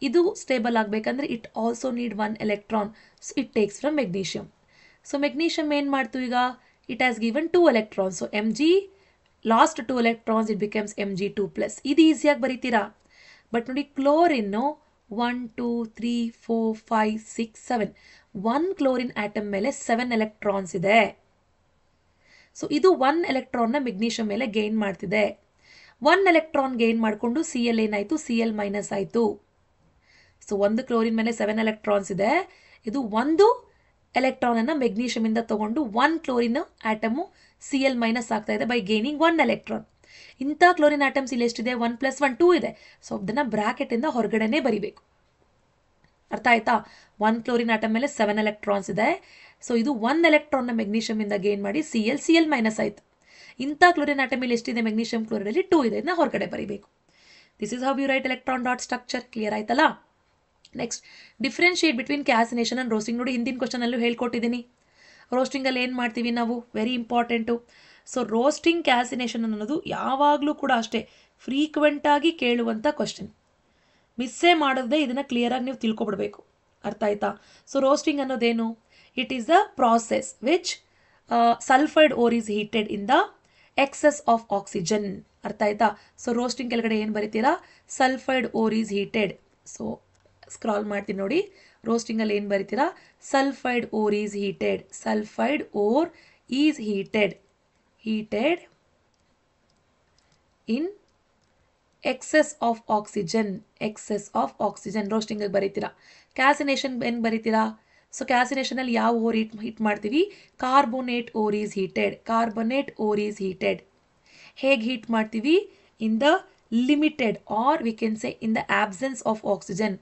ಇದು ಸ್ಟೇಬಲ್ ಆಗಬೇಕಂದ್ರೆ it also need 1 electron. So it takes from magnesium. So magnesium ಏನು ಮಾಡ್ತು ಈಗ, it has given 2 electrons. So Mg last 2 electrons it becomes Mg2+. ಇದು ಈಸಿಯಾಗಿ ಬರೀತೀರಾ. But ನೋಡಿ chlorine 1 2 3 4 5 6 7 1 chlorine atom ಮೇಲೆ 7 electrons ಇದೆ. ಸೊ ಇದು 1 ಎಲೆಕ್ಟ್ರಾನ್ನ ಮೆಗ್ನೀಷಿಯಂ ಮೇಲೆ ಗೇನ್ ಮಾಡ್ತಿದೆ. 1 ಎಲೆಕ್ಟ್ರಾನ್ ಗೇನ್ ಮಾಡಿಕೊಂಡು CL ಏನಾಯಿತು, CL ಮೈನಸ್ ಆಯಿತು. ಸೊ 1 ಕ್ಲೋರಿನ್ ಮೇಲೆ 7 ಎಲೆಕ್ಟ್ರಾನ್ಸ್ ಇದೆ. ಇದು 1 ಎಲೆಕ್ಟ್ರಾನನ್ನು ಮೆಗ್ನೀಷಿಯಮಿಂದ ತಗೊಂಡು 1 ಕ್ಲೋರಿನ್ ಆಟಮು CL ಮೈನಸ್ ಆಗ್ತಾ ಇದೆ ಬೈ ಗೇನಿಂಗ್ 1 ಎಲೆಕ್ಟ್ರಾನ್. ಇಂಥ ಕ್ಲೋರಿನ್ ಆಟಮ್ಸ್ ಇಲ್ಲಿ ಎಷ್ಟಿದೆ, 1 + 1 2 ಇದೆ. ಸೊ ಅದನ್ನು ಬ್ರಾಕೆಟಿಂದ ಹೊರಗಡೆನೇ ಬರಿಬೇಕು. ಅರ್ಥ ಆಯ್ತಾ? 1 ಕ್ಲೋರಿನ್ ಆಟಮ್ ಮೇಲೆ 7 ಎಲೆಕ್ಟ್ರಾನ್ಸ್ ಇದೆ. ಸೊ ಇದು 1 ಎಲೆಕ್ಟ್ರಾನ್ನ ಮೆಗ್ನೀಷಿಯಮಿಂದ ಗೇನ್ ಮಾಡಿ CL ಮೈನಸ್ ಆಯಿತು. ಇಂಥ ಕ್ಲೋರಿನ್ ಆಟಮ್ ಇಲ್ಲಿ ಎಷ್ಟಿದೆ, ಮೆಗ್ನೀಷಿಯಂ ಕ್ಲೋರೈಡಲ್ಲಿ 2 ಇದೆ. ಇದನ್ನ ಹೊರಗಡೆ ಬರಿಬೇಕು. This is how you write electron dot structure. Clear ಆಯ್ತಲ್ಲ? Next differentiate between calcination and roasting. ನೋಡಿ ಹಿಂದಿನ ಕ್ವಶನಲ್ಲೂ ಹೇಳ್ಕೊಟ್ಟಿದ್ದೀನಿ. ರೋಸ್ಟಿಂಗಲ್ಲಿ ಏನು ಮಾಡ್ತೀವಿ ನಾವು, very important. So roasting calcination ಅನ್ನೋದು ಯಾವಾಗಲೂ ಕೂಡ ಅಷ್ಟೇ ಫ್ರೀಕ್ವೆಂಟಾಗಿ ಕೇಳುವಂಥ ಕ್ವಶನ್. ಮಿಸ್ಸೇ ಮಾಡದೆ ಇದನ್ನು ಕ್ಲಿಯರಾಗಿ ನೀವು ತಿಳ್ಕೊಬಿಡ್ಬೇಕು. ಅರ್ಥ ಆಯ್ತಾ? ಸೊ ರೋಸ್ಟಿಂಗ್ ಅನ್ನೋದೇನು, it is the process which sulphide ore is heated in the excess of oxygen. ಅರ್ಥ ಆಯ್ತಾ? ಸೊ ರೋಸ್ಟಿಂಗ್ ಕೆಳಗಡೆ ಏನು ಬರೀತೀರಾ, sulphide ore is heated. So scroll ಮಾಡ್ತೀನಿ ನೋಡಿ, ರೋಸ್ಟಿಂಗಲ್ಲಿ ಏನು ಬರೀತೀರಾ, sulphide ore is heated. Sulphide ore is heated in excess of oxygen roasting ಬರೀತೀರಾ. ಕ್ಯಾಸಿನೇಷನ್ ಏನು ಬರೀತೀರಾ, ಸೊ ಕ್ಯಾಸಿನೇಷನಲ್ಲಿ ಯಾವ ಓರ್ ಹೀಟ್ ಮಾಡ್ತೀವಿ, ಕಾರ್ಬೋನೇಟ್ ಓರ್ ಈಸ್ ಹೀಟೆಡ್. ಹೇಗೆ ಹೀಟ್ ಮಾಡ್ತೀವಿ, in the limited are we can say in the absence of oxygen.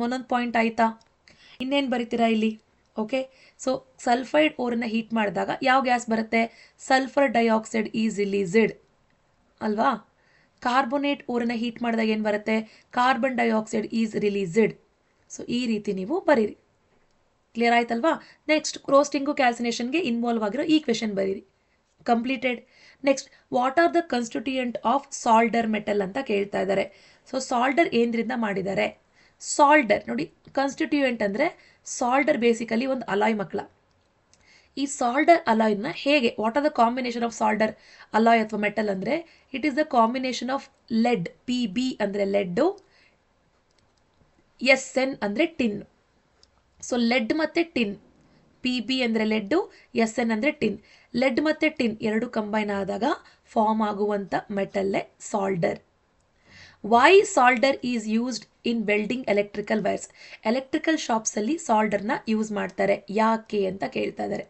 ಒಂದೊಂದು point ಆಯಿತಾ? ಇನ್ನೇನು ಬರೀತೀರಾ ಇಲ್ಲಿ. ಓಕೆ, ಸೊ ಸಲ್ಫೈಡ್ ಓರನ್ನು ಹೀಟ್ ಮಾಡಿದಾಗ ಯಾವ ಗ್ಯಾಸ್ ಬರುತ್ತೆ, ಸಲ್ಫರ್ ಡೈಆಕ್ಸೈಡ್ ಈಸ್ ರಿಲೀಸ್ಡ್ ಅಲ್ವಾ. ಕಾರ್ಬೋನೇಟ್ ಓರನ್ನು ಹೀಟ್ ಮಾಡಿದಾಗ ಏನು ಬರುತ್ತೆ, carbon dioxide is released. So ಈ ರೀತಿ ನೀವು ಬರೀರಿ. ಕ್ಲಿಯರ್ ಆಯ್ತಲ್ವಾ? ನೆಕ್ಸ್ಟ್ ರೋಸ್ಟಿಂಗು ಕ್ಯಾಲ್ಸಿನೇಷನ್ಗೆ ಇನ್ವಾಲ್ವ್ ಆಗಿರೋ ಈ ಕ್ವೆಶನ್ ಬರೀರಿ. Completed. Next what are the constituent of solder metal ಅಂತ ಕೇಳ್ತಾ ಇದ್ದಾರೆ. ಸೊ ಸಾಲ್ಡರ್ ಏನ್ರಿಂದ ಮಾಡಿದ್ದಾರೆ? ಸಾಲ್ಡರ್ ನೋಡಿ, ಕನ್ಸ್ಟಿಟ್ಯೂಯೆಂಟ್ ಅಂದರೆ ಸಾಲ್ಡರ್ ಬೇಸಿಕಲಿ ಒಂದು ಅಲಾಯ್ ಮಕ್ಕಳ. ಈ ಸಾಲ್ಡರ್ ಅಲಾಯ್ನ ಹೇಗೆ, what are the combination of solder alloy ಅಥವಾ ಮೆಟಲ್ ಅಂದರೆ it is the combination of lead, Pb ಅಂದರೆ ಲೆಡ್ಡು, Sn ಅಂದರೆ ಟಿನ್. ಸೊ ಲೆಡ್ ಮತ್ತು ಟಿನ್, Pb ಅಂದರೆ ಲೆಡ್ಡು, Sn ಅಂದರೆ ಟಿನ್. ಲೆಡ್ ಮತ್ತು ಟಿನ್ ಎರಡು ಕಂಬೈನ್ ಆದಾಗ ಫಾರ್ಮ್ ಆಗುವಂಥ ಮೆಟಲ್ಲೇ solder. Why solder is used in welding electrical wires? Electrical ಶಾಪ್ಸಲ್ಲಿ ಸಾಲ್ಡರ್ನ ಯೂಸ್ ಮಾಡ್ತಾರೆ, ಯಾಕೆ ಅಂತ ಕೇಳ್ತಾ ಇದ್ದಾರೆ.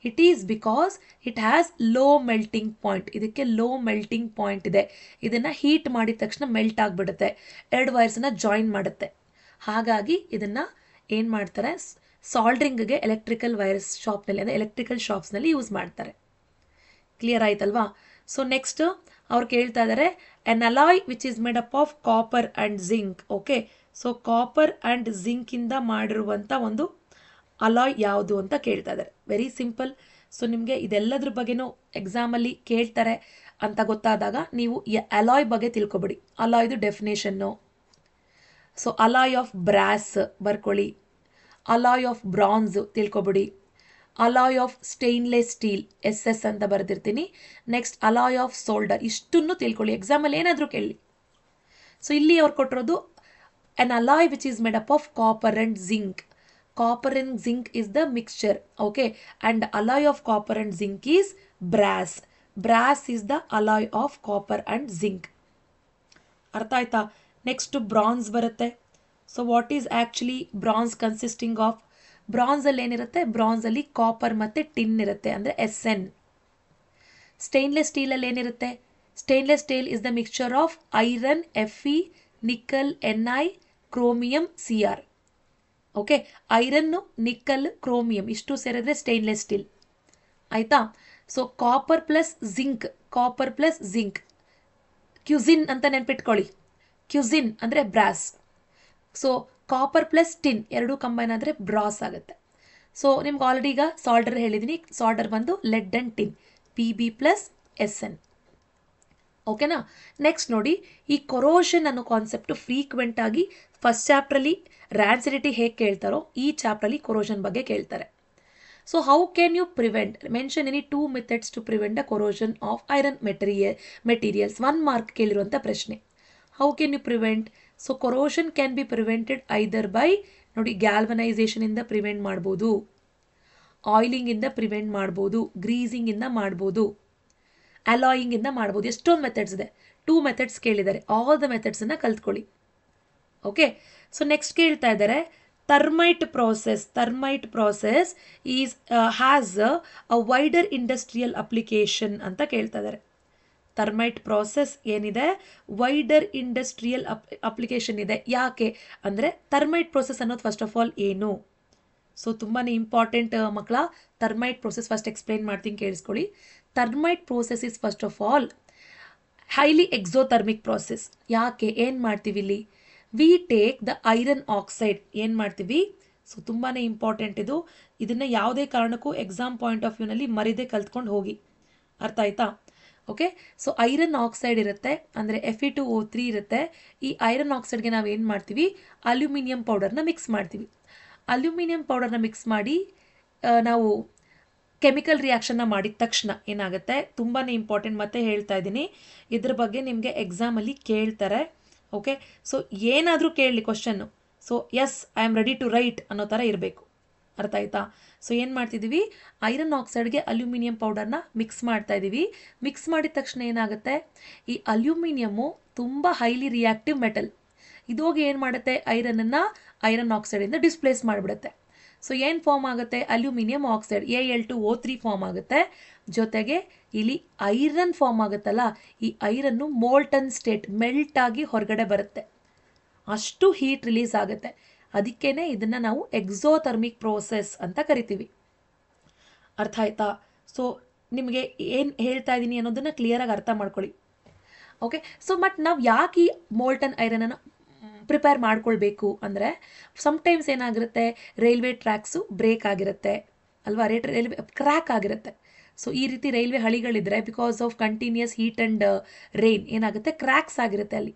It is because it has low melting point. ಇದಕ್ಕೆ ಲೋ ಮೆಲ್ಟಿಂಗ್ ಪಾಯಿಂಟ್ ಇದೆ. ಇದನ್ನು ಹೀಟ್ ಮಾಡಿದ ತಕ್ಷಣ ಮೆಲ್ಟ್ ಆಗಿಬಿಡುತ್ತೆ, ಎರಡು ವೈರ್ಸನ್ನ ಜಾಯಿನ್ ಮಾಡುತ್ತೆ. ಹಾಗಾಗಿ ಇದನ್ನು ಏನು ಮಾಡ್ತಾರೆ, ಸಾಲ್ಡ್ರಿಂಗ್ಗೆ ಎಲೆಕ್ಟ್ರಿಕಲ್ ವೈರ್ಸ್ ಶಾಪ್ನಲ್ಲಿ ಅಂದರೆ ಎಲೆಕ್ಟ್ರಿಕಲ್ ಶಾಪ್ಸ್ನಲ್ಲಿ ಯೂಸ್ ಮಾಡ್ತಾರೆ. ಕ್ಲಿಯರ್ ಆಯ್ತಲ್ವಾ? ಸೊ ನೆಕ್ಸ್ಟ್ ಅವ್ರು ಕೇಳ್ತಾ ಇದ್ದಾರೆ an alloy which is made up of copper and zinc. Okay, so copper and ಜಿಂಕಿಂದ ಮಾಡಿರುವಂಥ ಒಂದು ಅಲಾಯ್ ಯಾವುದು ಅಂತ ಕೇಳ್ತಾ ಇದ್ದಾರೆ. Very simple. ಸೊ ನಿಮಗೆ ಇದೆಲ್ಲದ್ರ ಬಗ್ಗೆನೂ ಎಕ್ಸಾಮಲ್ಲಿ ಕೇಳ್ತಾರೆ ಅಂತ ಗೊತ್ತಾದಾಗ ನೀವು ಅಲಾಯ್ ಬಗ್ಗೆ ತಿಳ್ಕೊಬಿಡಿ. ಅಲಾಯ್ದು definition. So alloy of brass ಬರ್ಕೊಳ್ಳಿ, ಅಲಾಯ್ ಆಫ್ ಬ್ರಾನ್ಸ್ ತಿಳ್ಕೊಬಿಡಿ, alloy of stainless steel SS ಅಂತ ಬರೆದಿರ್ತೀನಿ. Next alloy of solder. ಇಷ್ಟನ್ನು ತಿಳ್ಕೊಳ್ಳಿ, ಎಕ್ಸಾಮಲ್ಲಿ ಏನಾದರೂ ಕೇಳಿ. ಸೊ ಇಲ್ಲಿ ಅವ್ರು ಕೊಟ್ಟಿರೋದು an alloy which is made up of copper and zinc. Copper and zinc is the mixture, okay, and alloy of copper and zinc is brass. Brass is the alloy of copper and zinc. ಅರ್ಥ ಆಯ್ತಾ? Next bronze ಬರುತ್ತೆ. So what is actually bronze consisting of? ಬ್ರಾನ್ಸಲ್ಲಿ ಏನಿರುತ್ತೆ? ಬ್ರಾನ್ಸಲ್ಲಿ copper ಮತ್ತು tin ಇರುತ್ತೆ, ಅಂದರೆ Sn. Stainless ಸ್ಟೀಲಲ್ಲಿ ಏನಿರುತ್ತೆ? Stainless steel is the mixture of iron Fe, nickel Ni, chromium Cr. Okay, iron, nickel, chromium ಇಷ್ಟು ಸೇರಿದ್ರೆ ಸ್ಟೇನ್ಲೆಸ್ ಸ್ಟೀಲ್. ಆಯಿತಾ? So copper plus zinc, copper plus zinc, cousin ಅಂತ ನೆನ್ಪಿಟ್ಕೊಳ್ಳಿ. ಕ್ಯುಸಿನ್ ಅಂದರೆ brass. So copper plus tin ಎರಡು combine ಆದರೆ brass ಆಗುತ್ತೆ. So ನಿಮ್ಗೆ ಆಲ್ರೆಡಿ ಈಗ ಸಾಲ್ಡರ್ ಹೇಳಿದ್ದೀನಿ. ಸಾಲ್ಡರ್ ಬಂದು lead and tin, Pb plus Sn. ಓಕೆನಾ? ನೆಕ್ಸ್ಟ್ ನೋಡಿ, ಈ ಕೊರೋಷನ್ ಅನ್ನೋ ಕಾನ್ಸೆಪ್ಟು ಫ್ರೀಕ್ವೆಂಟ್ ಆಗಿ ಫಸ್ಟ್ ಚಾಪ್ಟ್ರಲ್ಲಿ ರ್ಯಾನ್ಸಿಡಿಟಿ ಹೇಗೆ ಕೇಳ್ತಾರೋ ಈ ಚಾಪ್ಟ್ರಲ್ಲಿ ಕೊರೋಷನ್ ಬಗ್ಗೆ ಕೇಳ್ತಾರೆ. So how can you prevent? Mention any 2 methods to prevent the corrosion of iron materials. 1 mark ಕೇಳಿರುವಂಥ ಪ್ರಶ್ನೆ. How can you prevent? So corrosion can be prevented either by, ನೋಡಿ, ಗ್ಯಾಲ್ವನೈಸೇಷನಿಂದ ಪ್ರಿವೆಂಟ್ ಮಾಡ್ಬೋದು, ಆಯಿಲಿಂಗಿಂದ ಪ್ರಿವೆಂಟ್ ಮಾಡ್ಬೋದು, ಗ್ರೀಸಿಂಗಿಂದ ಮಾಡ್ಬೋದು, ಅಲಾಯಿಂಗಿಂದ ಮಾಡ್ಬೋದು. ಎಷ್ಟೊಂದು ಮೆಥಡ್ಸ್ ಇದೆ. 2 ಮೆಥಡ್ಸ್ ಕೇಳಿದ್ದಾರೆ. ಆಲ್ ದ ಮೆಥಡ್ಸನ್ನು ಕಲ್ತ್ಕೊಳ್ಳಿ. ಓಕೆ, ಸೊ ನೆಕ್ಸ್ಟ್ ಕೇಳ್ತಾ ಇದ್ದಾರೆ thermite process. Thermite process is has a wider industrial application ಅಂತ ಕೇಳ್ತಾ ಇದ್ದಾರೆ. ಥರ್ಮೈಟ್ ಪ್ರೋಸೆಸ್ ಏನಿದೆ, ವೈಡರ್ ಇಂಡಸ್ಟ್ರಿಯಲ್ ಅಪ್ಲಿಕೇಶನ್ ಇದೆ. ಯಾಕೆ ಅಂದರೆ ಥರ್ಮೈಟ್ ಪ್ರೋಸೆಸ್ ಅನ್ನೋದು ಫಸ್ಟ್ ಆಫ್ ಆಲ್ ಏನು? ಸೊ ತುಂಬಾ ಇಂಪಾರ್ಟೆಂಟ್ ಮಕ್ಕಳ. ಥರ್ಮೈಟ್ ಪ್ರೋಸೆಸ್ ಫಸ್ಟ್ ಎಕ್ಸ್ಪ್ಲೈನ್ ಮಾಡ್ತೀನಿ, ಕೇಳಿಸ್ಕೊಳ್ಳಿ. Thermite process is first of all highly exothermic process. ಯಾಕೆ? ಏನು ಮಾಡ್ತೀವಿ ಇಲ್ಲಿ? We take the iron oxide. ಏನು ಮಾಡ್ತೀವಿ? ಸೊ ತುಂಬಾ ಇಂಪಾರ್ಟೆಂಟ್ ಇದು. ಇದನ್ನು ಯಾವುದೇ ಕಾರಣಕ್ಕೂ ಎಕ್ಸಾಮ್ ಪಾಯಿಂಟ್ ಆಫ್ ವ್ಯೂನಲ್ಲಿ ಮರಿದೇ ಕಲ್ತ್ಕೊಂಡು ಹೋಗಿ. ಅರ್ಥ ಆಯ್ತಾ? ಓಕೆ, ಸೊ ಐರನ್ ಆಕ್ಸೈಡ್ ಇರುತ್ತೆ, ಅಂದರೆ Fe2O3 ಇರುತ್ತೆ. ಈ ಐರನ್ ಆಕ್ಸೈಡ್ಗೆ ನಾವು ಏನು ಮಾಡ್ತೀವಿ? ಅಲ್ಯೂಮಿನಿಯಂ ಪೌಡರ್ನ ಮಿಕ್ಸ್ ಮಾಡ್ತೀವಿ. ಅಲ್ಯೂಮಿನಿಯಂ ಪೌಡರ್ನ ಮಿಕ್ಸ್ ಮಾಡಿ ನಾವು ಕೆಮಿಕಲ್ ರಿಯಾಕ್ಷನ್ನ ಮಾಡಿದ ತಕ್ಷಣ ಏನಾಗುತ್ತೆ? ತುಂಬಾ ಇಂಪಾರ್ಟೆಂಟ್, ಮತ್ತೆ ಹೇಳ್ತಾ ಇದ್ದೀನಿ, ಇದ್ರ ಬಗ್ಗೆ ನಿಮಗೆ ಎಕ್ಸಾಮಲ್ಲಿ ಕೇಳ್ತಾರೆ. ಓಕೆ, ಸೊ ಏನಾದರೂ ಕೇಳಲಿ question, so as I am ready to write ಅನ್ನೋ ಥರ ಇರಬೇಕು. ಅರ್ಥ ಆಯ್ತಾ? ಸೊ ಏನು ಮಾಡ್ತಿದ್ದೀವಿ? ಐರನ್ ಆಕ್ಸೈಡ್ಗೆ ಅಲ್ಯೂಮಿನಿಯಂ ಪೌಡರ್ನ ಮಿಕ್ಸ್ ಮಾಡ್ತಾ ಇದ್ದೀವಿ. ಮಿಕ್ಸ್ ಮಾಡಿದ ತಕ್ಷಣ ಏನಾಗುತ್ತೆ? ಈ ಅಲ್ಯೂಮಿನಿಯಮ್ಮು ತುಂಬ ಹೈಲಿ ರಿಯಾಕ್ಟಿವ್ ಮೆಟಲ್. ಇದು ಹೋಗಿ ಏನು ಮಾಡುತ್ತೆ? ಐರನನ್ನು ಐರನ್ ಆಕ್ಸೈಡಿಂದ ಡಿಸ್ಪ್ಲೇಸ್ ಮಾಡಿಬಿಡುತ್ತೆ. ಸೊ ಏನು ಫಾರ್ಮ್ ಆಗುತ್ತೆ? ಅಲ್ಯೂಮಿನಿಯಂ ಆಕ್ಸೈಡ್, Al2O3 ಫಾರ್ಮ್ ಆಗುತ್ತೆ. ಜೊತೆಗೆ ಇಲ್ಲಿ ಐರನ್ ಫಾರ್ಮ್ ಆಗುತ್ತಲ್ಲ, ಈ ಐರನ್ನು ಮೋಲ್ಟನ್ ಸ್ಟೇಟ್, ಮೆಲ್ಟ್ ಆಗಿ ಹೊರಗಡೆ ಬರುತ್ತೆ. ಅಷ್ಟು ಹೀಟ್ ರಿಲೀಸ್ ಆಗುತ್ತೆ. ಅದಕ್ಕೇ ಇದನ್ನು ನಾವು ಎಕ್ಸೋಥರ್ಮಿಕ್ ಪ್ರೋಸೆಸ್ ಅಂತ ಕರಿತೀವಿ. ಅರ್ಥ ಆಯ್ತಾ? ಸೊ ನಿಮಗೆ ಏನು ಹೇಳ್ತಾ ಇದ್ದೀನಿ ಅನ್ನೋದನ್ನು ಕ್ಲಿಯರಾಗಿ ಅರ್ಥ ಮಾಡ್ಕೊಳ್ಳಿ. ಓಕೆ, ಸೊ ಬಟ್ ನಾವು ಯಾಕೆ ಈ ಮೋಲ್ಟನ್ ಐರನನ್ನು ಪ್ರಿಪೇರ್ ಮಾಡ್ಕೊಳ್ಬೇಕು ಅಂದರೆ ಸಮ್ಟೈಮ್ಸ್ ಏನಾಗಿರುತ್ತೆ, ರೈಲ್ವೆ ಟ್ರ್ಯಾಕ್ಸು ಬ್ರೇಕ್ ಆಗಿರುತ್ತೆ ಅಲ್ವಾ, ರೈಲ್ವೆ ಕ್ರ್ಯಾಕ್ ಆಗಿರುತ್ತೆ. ಸೊ ಈ ರೀತಿ ರೈಲ್ವೆ ಹಳಿಗಳಿದ್ರೆ because of continuous heat and rain ಏನಾಗುತ್ತೆ, ಕ್ರ್ಯಾಕ್ಸ್ ಆಗಿರುತ್ತೆ ಅಲ್ಲಿ.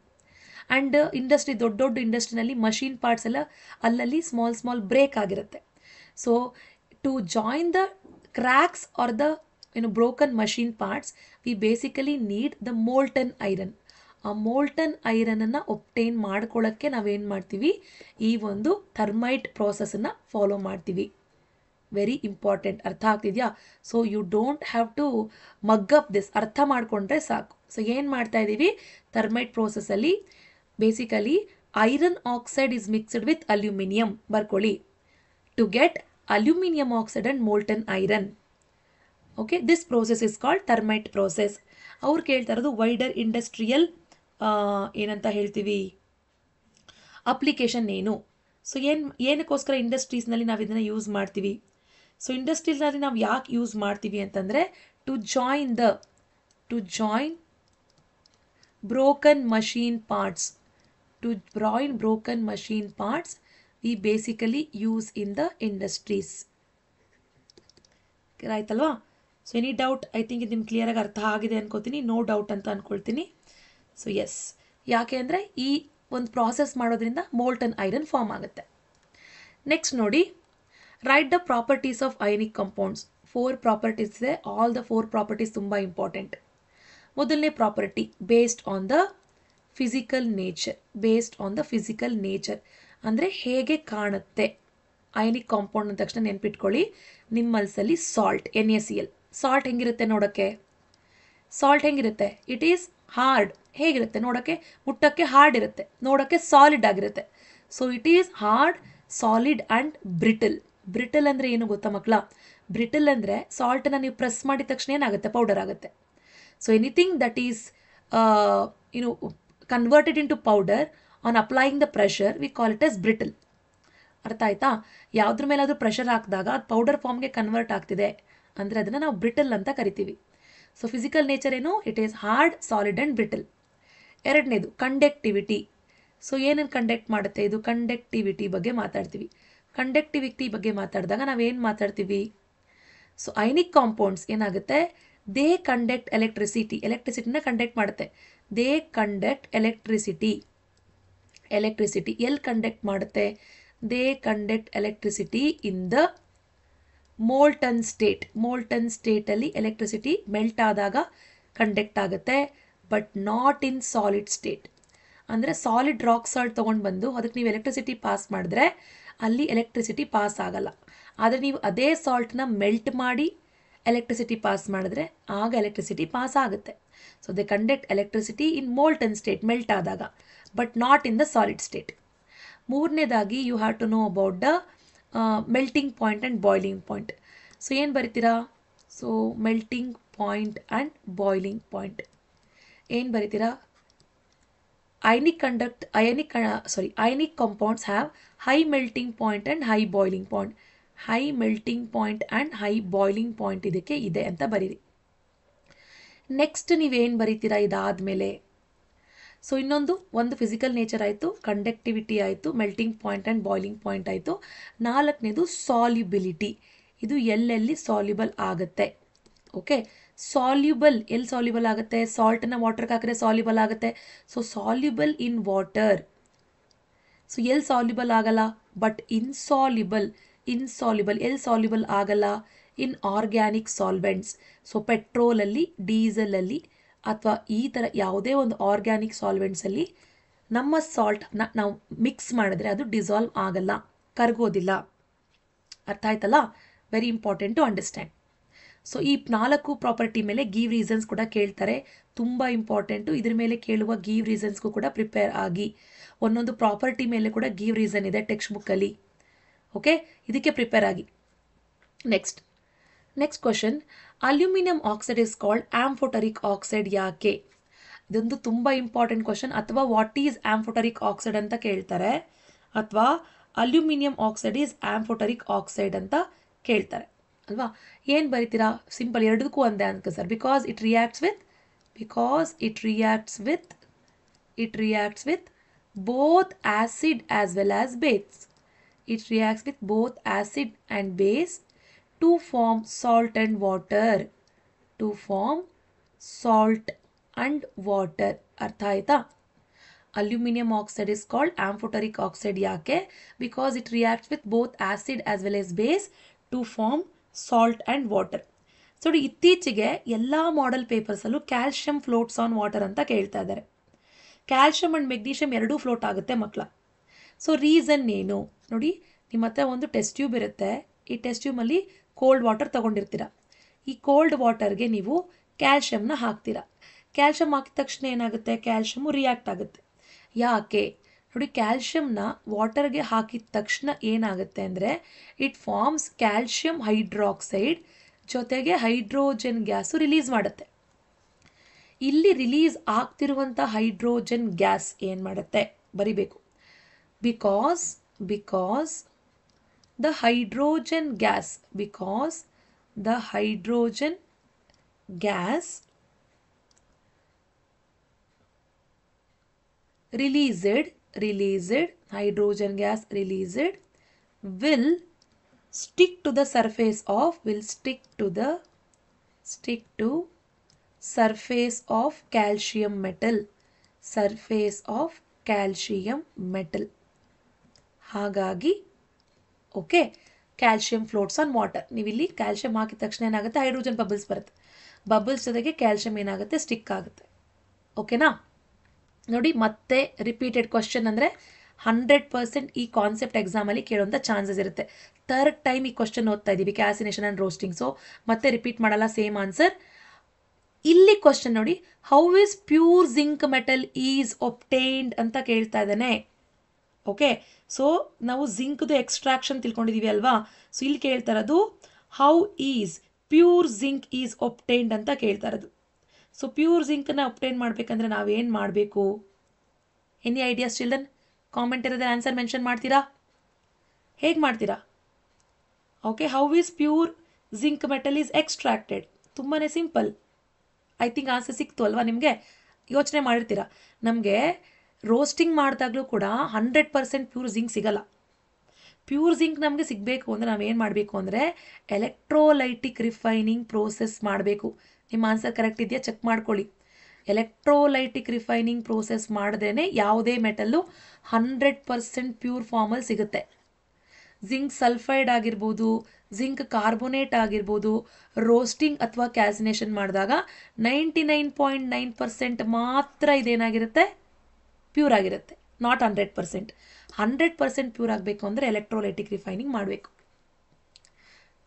ಆ್ಯಂಡ್ ಇಂಡಸ್ಟ್ರಿ, ದೊಡ್ಡ ದೊಡ್ಡ ಇಂಡಸ್ಟ್ರಿನಲ್ಲಿ ಮಷೀನ್ ಪಾರ್ಟ್ಸ್ ಎಲ್ಲ ಅಲ್ಲಲ್ಲಿ ಸ್ಮಾಲ್ ಬ್ರೇಕ್ ಆಗಿರುತ್ತೆ. So to join the cracks or the broken machine parts we basically need the molten iron. ಆ ಮೋಲ್ಟನ್ ಐರನನ್ನು ಒಬ್ಟೈನ್ ಮಾಡ್ಕೊಳ್ಳೋಕ್ಕೆ ನಾವೇನು ಮಾಡ್ತೀವಿ, ಈ ಒಂದು ಥರ್ಮೈಟ್ ಪ್ರೋಸೆಸನ್ನು ಫಾಲೋ ಮಾಡ್ತೀವಿ. Very important. ಅರ್ಥ ಆಗ್ತಿದೆಯಾ? So you don't have to mug up this, ಅರ್ಥ ಮಾಡಿಕೊಂಡ್ರೆ ಸಾಕು. ಸೊ ಏನು ಮಾಡ್ತಾ ಇದ್ದೀವಿ, ಥರ್ಮೈಟ್ ಪ್ರೋಸೆಸ್ಸಲ್ಲಿ basically iron oxide is mixed with aluminium. ಬರ್ಕೊಳ್ಳಿ, to get aluminium oxide and molten iron. Okay, this process is called thermite process. ಅವ್ರು ಕೇಳ್ತಾ ಇರೋದು ವೈಡರ್ ಇಂಡಸ್ಟ್ರಿಯಲ್ ಏನಂತ ಹೇಳ್ತೀವಿ, ಅಪ್ಲಿಕೇಶನ್ ಏನು. ಸೊ ಏನಕ್ಕೋಸ್ಕರ ಇಂಡಸ್ಟ್ರೀಸ್ನಲ್ಲಿ ನಾವು ಇದನ್ನು ಯೂಸ್ ಮಾಡ್ತೀವಿ. ಸೊ ಇಂಡಸ್ಟ್ರೀಸ್ನಲ್ಲಿ ನಾವು ಯಾಕೆ ಯೂಸ್ ಮಾಡ್ತೀವಿ ಅಂತಂದರೆ to join broken machine parts. To join broken machine parts we basically use in the industries. ಆಯ್ತಲ್ವಾ? So any doubt? I think ಇದು ನಿಮ್ಗೆ ಕ್ಲಿಯರಾಗಿ ಅರ್ಥ ಆಗಿದೆ ಅನ್ಕೋತೀನಿ. ನೋ ಡೌಟ್ ಅಂತ ಅಂದ್ಕೊಳ್ತೀನಿ. ಸೊ ಎಸ್, ಯಾಕೆ ಅಂದರೆ ಈ ಒಂದು ಪ್ರಾಸೆಸ್ ಮಾಡೋದ್ರಿಂದ ಮೋಲ್ಟನ್ ಐರನ್ ಫಾರ್ಮ್ ಆಗುತ್ತೆ. ನೆಕ್ಸ್ಟ್ ನೋಡಿ, right the properties of ionic compounds. 4 properties ಇದೆ. ಆಲ್ ದ 4 ಪ್ರಾಪರ್ಟೀಸ್ ತುಂಬ ಇಂಪಾರ್ಟೆಂಟ್. ಮೊದಲನೇ property based on the physical nature. ಅಂದರೆ ಹೇಗೆ ಕಾಣುತ್ತೆ ಅಯನಿಕ್ ಕಾಂಪೌಂಡ್ ಅಂದ ತಕ್ಷಣ ನೆನ್ಪಿಟ್ಕೊಳ್ಳಿ, ನಿಮ್ಮ ಮನಸ್ಸಲ್ಲಿ ಸಾಲ್ಟ್, NaCl. ಸಾಲ್ಟ್ ಹೆಂಗಿರುತ್ತೆ ನೋಡೋಕ್ಕೆ? It is hard. ಹೇಗಿರುತ್ತೆ ನೋಡೋಕ್ಕೆ? ಮುಟ್ಟಕ್ಕೆ ಹಾರ್ಡ್ ಇರುತ್ತೆ, ನೋಡೋಕ್ಕೆ ಸಾಲಿಡ್ ಆಗಿರುತ್ತೆ. So it is hard, solid and brittle. Brittle ಅಂದರೆ ಏನು ಗೊತ್ತಾ ಮಕ್ಕಳ? ಬ್ರಿಟಲ್ ಅಂದರೆ ಸಾಲ್ಟನ್ನು ನೀವು ಪ್ರೆಸ್ ಮಾಡಿದ ತಕ್ಷಣ ಏನಾಗುತ್ತೆ, ಪೌಡರ್ ಆಗುತ್ತೆ. So anything that is converted in to powder on applying the pressure we call it as brittle. ಅರ್ಥ ಆಯ್ತಾ? ಯಾವುದ್ರ ಮೇಲಾದರೂ ಪ್ರೆಷರ್ ಹಾಕಿದಾಗ ಅದು ಪೌಡರ್ ಫಾರ್ಮ್ಗೆ ಕನ್ವರ್ಟ್ ಆಗ್ತಿದೆ ಅಂದರೆ ಅದನ್ನು ನಾವು ಬ್ರಿಟಲ್ ಅಂತ ಕರಿತೀವಿ. ಸೊ ಫಿಸಿಕಲ್ ನೇಚರ್ ಏನು? It is hard, solid and brittle. ಎರಡನೇದು ಕಂಡಕ್ಟಿವಿಟಿ. ಸೊ ಏನನ್ನು ಕಂಡಕ್ಟ್ ಮಾಡುತ್ತೆ ಇದು? ಕಂಡಕ್ಟಿವಿಟಿ ಬಗ್ಗೆ ಮಾತಾಡ್ತೀವಿ. ಕಂಡಕ್ಟಿವಿಟಿ ಬಗ್ಗೆ ಮಾತಾಡಿದಾಗ ನಾವೇನು ಮಾತಾಡ್ತೀವಿ? ಸೊ ಅಯನಿಕ್ ಕಾಂಪೌಂಡ್ಸ್ ಏನಾಗುತ್ತೆ, ದೇ ಕಂಡಕ್ಟ್ ಎಲೆಕ್ಟ್ರಿಸಿಟಿನ ಕಂಡಕ್ಟ್ ಮಾಡುತ್ತೆ. They conduct electricity. ಎಲ್ಲಿ ಕಂಡಕ್ಟ್ ಮಾಡುತ್ತೆ? They conduct electricity in the molten ಸ್ಟೇಟಲ್ಲಿ ಎಲೆಕ್ಟ್ರಿಸಿಟಿ ಮೆಲ್ಟ್ ಆದಾಗ ಕಂಡಕ್ಟ್ ಆಗುತ್ತೆ, but not in solid state. ಅಂದರೆ ಸಾಲಿಡ್ ರಾಕ್ ಸಾಲ್ಟ್ ತೊಗೊಂಡು ಬಂದು ಅದಕ್ಕೆ ನೀವು ಎಲೆಕ್ಟ್ರಿಸಿಟಿ ಪಾಸ್ ಮಾಡಿದ್ರೆ ಅಲ್ಲಿ ಎಲೆಕ್ಟ್ರಿಸಿಟಿ ಪಾಸ್ ಆಗಲ್ಲ. ಆದರೆ ನೀವು ಅದೇ ಸಾಲ್ಟ್ನ ಮೆಲ್ಟ್ ಮಾಡಿ ಎಲೆಕ್ಟ್ರಿಸಿಟಿ ಪಾಸ್ ಮಾಡಿದ್ರೆ ಆಗ ಎಲೆಕ್ಟ್ರಿಸಿಟಿ ಪಾಸ್ ಆಗುತ್ತೆ. So they conduct electricity in molten state, melt ಆದಾಗ, but not in the solid state. ಮೂರನೇದಾಗಿ you have to know about the melting point and boiling point. So ಏನು ಬರಿತೀರಾ? So melting point and boiling point ಏನು ಬರಿತೀರಾ? Ionic compounds have high melting point and high boiling point. High melting point and high boiling point ಇದಕ್ಕೆ ಇದೆ ಅಂತ ಬರೀರಿ. Next ನೀವೇನು ಬರೀತೀರಾ ಇದಾದಮೇಲೆ? ಸೊ ಒಂದು ಫಿಸಿಕಲ್ ನೇಚರ್ ಆಯಿತು, ಕಂಡಕ್ಟಿವಿಟಿ ಆಯಿತು, melting point and boiling point ಆಯಿತು. ನಾಲ್ಕನೇದು ಸಾಲ್ಯುಬಿಲಿಟಿ. ಇದು ಎಲ್ಲೆಲ್ಲಿ ಸಾಲ್ಯುಬಲ್ ಆಗುತ್ತೆ. ಓಕೆ, ಸಾಲ್ಯುಬಲ್ ಎಲ್ಲಿ ಸಾಲ್ಯುಬಲ್ ಆಗುತ್ತೆ? ಸಾಲ್ಟನ್ನು ವಾಟರ್ಗೆ ಹಾಕಿದ್ರೆ ಸಾಲ್ಯುಬಲ್ ಆಗುತ್ತೆ. So soluble in water. So ಎಲ್ಲಿ ಸಾಲ್ಯುಬಲ್ ಆಗಲ್ಲ? But insoluble. ಎಲ್ಲಿ ಸಾಲ್ಯುಬಲ್ ಆಗಲ್ಲ? ಇನ್ ಆರ್ಗ್ಯಾನಿಕ್ ಸಾಲ್ವೆಂಟ್ಸ್. ಸೊ ಪೆಟ್ರೋಲಲ್ಲಿ, ಡೀಸೆಲಲ್ಲಿ ಅಥವಾ ಈ ಥರ ಯಾವುದೇ ಒಂದು ಆರ್ಗ್ಯಾನಿಕ್ ಸಾಲ್ವೆಂಟ್ಸಲ್ಲಿ ನಮ್ಮ ಸಾಲ್ಟ್ನ ನಾವು ಮಿಕ್ಸ್ ಮಾಡಿದ್ರೆ ಅದು ಡಿಸಾಲ್ವ್ ಆಗಲ್ಲ, ಕರಗೋದಿಲ್ಲ. ಅರ್ಥ ಆಯ್ತಲ್ಲ? Very important to understand. So ಈ 4 ಪ್ರಾಪರ್ಟಿ ಮೇಲೆ ಗಿವ್ ರೀಸನ್ಸ್ ಕೂಡ ಕೇಳ್ತಾರೆ, ತುಂಬ ಇಂಪಾರ್ಟೆಂಟು. ಇದ್ರ ಮೇಲೆ ಕೇಳುವ ಗಿವ್ ರೀಸನ್ಸ್ಗೂ ಕೂಡ ಪ್ರಿಪೇರ್ ಆಗಿ. ಒಂದೊಂದು ಪ್ರಾಪರ್ಟಿ ಮೇಲೆ ಕೂಡ ಗಿವ್ ರೀಸನ್ ಇದೆ ಟೆಕ್ಸ್ಟ್ ಬುಕ್ಕಲ್ಲಿ. ಓಕೆ, ಇದಕ್ಕೆ ಪ್ರಿಪೇರ್ ಆಗಿ. Next question, aluminium oxide is called ಆಂಫೋಟರಿಕ್ oxide ಯಾಕೆ? ಇದೊಂದು ತುಂಬ ಇಂಪಾರ್ಟೆಂಟ್ ಕ್ವಶನ್. ಅಥವಾ ವಾಟ್ ಈಸ್ ಆಂಫೋಟರಿಕ್ ಆಕ್ಸೈಡ್ ಅಂತ ಕೇಳ್ತಾರೆ, ಅಥವಾ ಅಲ್ಯೂಮಿನಿಯಂ ಆಕ್ಸೈಡ್ ಈಸ್ ಆಂಫೋಟರಿಕ್ ಆಕ್ಸೈಡ್ ಅಂತ ಕೇಳ್ತಾರೆ ಅಲ್ವಾ? ಏನು ಬರೀತೀರಾ? ಸಿಂಪಲ್, ಎರಡಕ್ಕೂ ಒಂದೇ ಅಂತ sir. Because it reacts with both acid as well as base. It reacts with both acid and base to form salt and water. To form salt and water. ಅರ್ಥ ಆಯ್ತಾ? Aluminum oxide is called amphoteric oxide. ಯಾಕೆ? Because it reacts with both acid as well as base to form salt and water. So ಇತ್ತೀಚೆಗೆ ಎಲ್ಲ model ಪೇಪರ್ಸಲ್ಲೂ calcium floats on water ಅಂತ ಕೇಳ್ತಾ ಇದ್ದಾರೆ. Calcium and magnesium ಎರಡೂ ಫ್ಲೋಟ್ ಆಗುತ್ತೆ ಮಕ್ಕಳ. ಸೊ ರೀಸನ್ ಏನು ನೋಡಿ, ನಿಮ್ಮ ಹತ್ರ ಒಂದು ಟೆಸ್ಟ್ ಟ್ಯೂಬ್ ಇರುತ್ತೆ. ಈ ಟೆಸ್ಟ್ ಟ್ಯೂಬಲ್ಲಿ ಕೋಲ್ಡ್ ವಾಟರ್ ತೊಗೊಂಡಿರ್ತೀರ. ಈ ಕೋಲ್ಡ್ ವಾಟರ್ಗೆ ನೀವು ಕ್ಯಾಲ್ಶಿಯಂನ ಹಾಕ್ತೀರಾ. ಕ್ಯಾಲ್ಶಿಯಂ ಹಾಕಿದ ತಕ್ಷಣ ಏನಾಗುತ್ತೆ? ಕ್ಯಾಲ್ಶಿಯಮು ರಿಯಾಕ್ಟ್ ಆಗುತ್ತೆ. ಯಾಕೆ ನೋಡಿ, ಕ್ಯಾಲ್ಶಿಯಂನ ವಾಟರ್ಗೆ ಹಾಕಿದ ತಕ್ಷಣ ಏನಾಗುತ್ತೆ ಅಂದರೆ ಇಟ್ ಫಾರ್ಮ್ಸ್ ಕ್ಯಾಲ್ಶಿಯಂ ಹೈಡ್ರಾಕ್ಸೈಡ್ ಜೊತೆಗೆ ಹೈಡ್ರೋಜನ್ ಗ್ಯಾಸು ರಿಲೀಸ್ ಮಾಡುತ್ತೆ. ಇಲ್ಲಿ ರಿಲೀಸ್ ಆಗ್ತಿರುವಂಥ ಹೈಡ್ರೋಜನ್ ಗ್ಯಾಸ್ ಏನು ಮಾಡುತ್ತೆ ಬರಿಬೇಕು. Because the hydrogen gas released hydrogen gas released will stick to the surface of calcium metal. ಹಾಗಾಗಿ okay, calcium floats on water. ನೀವು ಇಲ್ಲಿ calcium ಹಾಕಿದ ತಕ್ಷಣ ಏನಾಗುತ್ತೆ? ಹೈಡ್ರೋಜನ್ ಬಬಲ್ಸ್ ಬರುತ್ತೆ. ಬಬಲ್ಸ್ ಜೊತೆಗೆ ಕ್ಯಾಲ್ಶಿಯಂ ಏನಾಗುತ್ತೆ? ಸ್ಟಿಕ್ ಆಗುತ್ತೆ. ಓಕೆನಾ? ನೋಡಿ, ಮತ್ತೆ ರಿಪೀಟೆಡ್ ಕ್ವಶನ್ ಅಂದರೆ 100% ಈ ಕಾನ್ಸೆಪ್ಟ್ ಎಕ್ಸಾಮಲ್ಲಿ ಕೇಳುವಂಥ ಚಾನ್ಸಸ್ ಇರುತ್ತೆ. ಥರ್ಡ್ ಟೈಮ್ ಈ ಕ್ವಶನ್ ಓದ್ತಾ ಇದ್ದೀವಿ, ಕ್ಯಾಸಿನೇಷನ್ ಆ್ಯಂಡ್ ರೋಸ್ಟಿಂಗ್. ಸೊ ಮತ್ತೆ ರಿಪೀಟ್ ಮಾಡಲ್ಲ, ಸೇಮ್ ಆನ್ಸರ್. ಇಲ್ಲಿ ಕ್ವಶನ್ ನೋಡಿ, how is pure zinc metal is obtained ಅಂತ ಕೇಳ್ತಾ ಇದ್ದಾನೆ. ಓಕೆ, ಸೊ ನಾವು ಜಿಂಕ್ದು ಎಕ್ಸ್ಟ್ರಾಕ್ಷನ್ ತಿಳ್ಕೊಂಡಿದ್ದೀವಿ ಅಲ್ವಾ? ಸೊ ಇಲ್ಲಿ ಕೇಳ್ತಾ ಇರೋದು how is pure zinc is obtained ಅಂತ ಕೇಳ್ತಾ ಇರೋದು. ಸೊ ಪ್ಯೂರ್ ಜಿಂಕನ್ನ ಒಬ್ಟೈನ್ ಮಾಡಬೇಕಂದ್ರೆ ನಾವೇನು ಮಾಡಬೇಕು? Any ideas children? ಕಾಮೆಂಟ್ ಇರೋದ್ರೆ ಆನ್ಸರ್ ಮೆನ್ಷನ್ ಮಾಡ್ತೀರಾ? ಹೇಗೆ ಮಾಡ್ತೀರಾ? Okay, how is pure zinc metal is extracted? ತುಂಬಾ ಸಿಂಪಲ್. ಐ ಥಿಂಕ್ ಆನ್ಸರ್ ಸಿಕ್ತು ಅಲ್ವಾ ನಿಮಗೆ? ಯೋಚನೆ ಮಾಡಿರ್ತೀರಾ. ನಮಗೆ ರೋಸ್ಟಿಂಗ್ ಮಾಡಿದಾಗಲೂ ಕೂಡ 100% ಪ್ಯೂರ್ ಜಿಂಕ್ ಸಿಗಲ್ಲ. ಪ್ಯೂರ್ ಜಿಂಕ್ ನಮಗೆ ಸಿಗಬೇಕು ಅಂದರೆ ನಾವೇನು ಮಾಡಬೇಕು ಅಂದರೆ ಎಲೆಕ್ಟ್ರೋಲೈಟಿಕ್ ರಿಫೈನಿಂಗ್ ಪ್ರೋಸೆಸ್ ಮಾಡಬೇಕು. ನಿಮ್ಮ ಆನ್ಸರ್ ಕರೆಕ್ಟ್ ಇದೆಯಾ ಚೆಕ್ ಮಾಡ್ಕೊಳ್ಳಿ. ಎಲೆಕ್ಟ್ರೋಲೈಟಿಕ್ ರಿಫೈನಿಂಗ್ ಪ್ರೋಸೆಸ್ ಮಾಡಿದ್ರೇ ಯಾವುದೇ ಮೆಟಲ್ಲು 100% ಪ್ಯೂರ್ ಫಾರ್ಮಲ್ಲಿ ಸಿಗುತ್ತೆ. ಜಿಂಕ್ ಸಲ್ಫೈಡ್ ಆಗಿರ್ಬೋದು, ಜಿಂಕ್ ಕಾರ್ಬೋನೇಟ್ ಆಗಿರ್ಬೋದು, ರೋಸ್ಟಿಂಗ್ ಅಥವಾ ಕ್ಯಾಸಿನೇಷನ್ ಮಾಡಿದಾಗ 99.9% ಮಾತ್ರ ಇದೇನಾಗಿರುತ್ತೆ? ಪ್ಯೂರ್ ಆಗಿರುತ್ತೆ. ನಾಟ್ 100%. 100% ಪ್ಯೂರ್ ಆಗಬೇಕು ಅಂದರೆ ಎಲೆಕ್ಟ್ರೋಲೈಟಿಕ್ ರಿಫೈನಿಂಗ್ ಮಾಡಬೇಕು.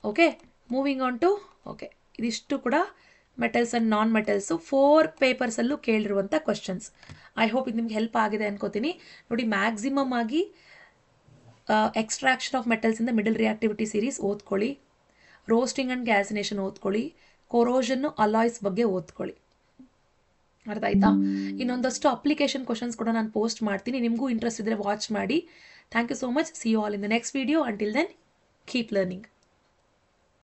Okay, moving on to okay, ಇದಿಷ್ಟು ಕೂಡ ಮೆಟಲ್ಸ್ ಆ್ಯಂಡ್ ನಾನ್ ಮೆಟಲ್ಸು 4 ಪೇಪರ್ಸಲ್ಲೂ ಕೇಳಿರುವಂಥ ಕ್ವಶನ್ಸ್. ಐ ಹೋಪ್ ಇದು ನಿಮ್ಗೆ ಹೆಲ್ಪ್ ಆಗಿದೆ ಅನ್ಕೋತೀನಿ. ನೋಡಿ, ಮ್ಯಾಕ್ಸಿಮಮ್ ಆಗಿ extraction of ಮೆಟಲ್ಸಿಂದ middle reactivity series ಓದ್ಕೊಳ್ಳಿ, ರೋಸ್ಟಿಂಗ್ ಆ್ಯಂಡ್ ಗ್ಯಾಸಿನೇಷನ್ ಓದ್ಕೊಳ್ಳಿ, ಕೊರೋಷನ್ನು ಅಲಾಯ್ಸ್ ಬಗ್ಗೆ ಓದ್ಕೊಳ್ಳಿ. ಅರ್ಥ ಆಯ್ತಾ? ಇನ್ನೊಂದಷ್ಟು ಅಪ್ಲಿಕೇಶನ್ ಕ್ವಶನ್ಸ್ ಕೂಡ ನಾನು ಪೋಸ್ಟ್ ಮಾಡ್ತೀನಿ. ನಿಮಗೂ ಇಂಟ್ರೆಸ್ಟ್ ಇದ್ದರೆ ವಾಚ್ ಮಾಡಿ. Thank you so much. See you all in the next video. Until then keep learning.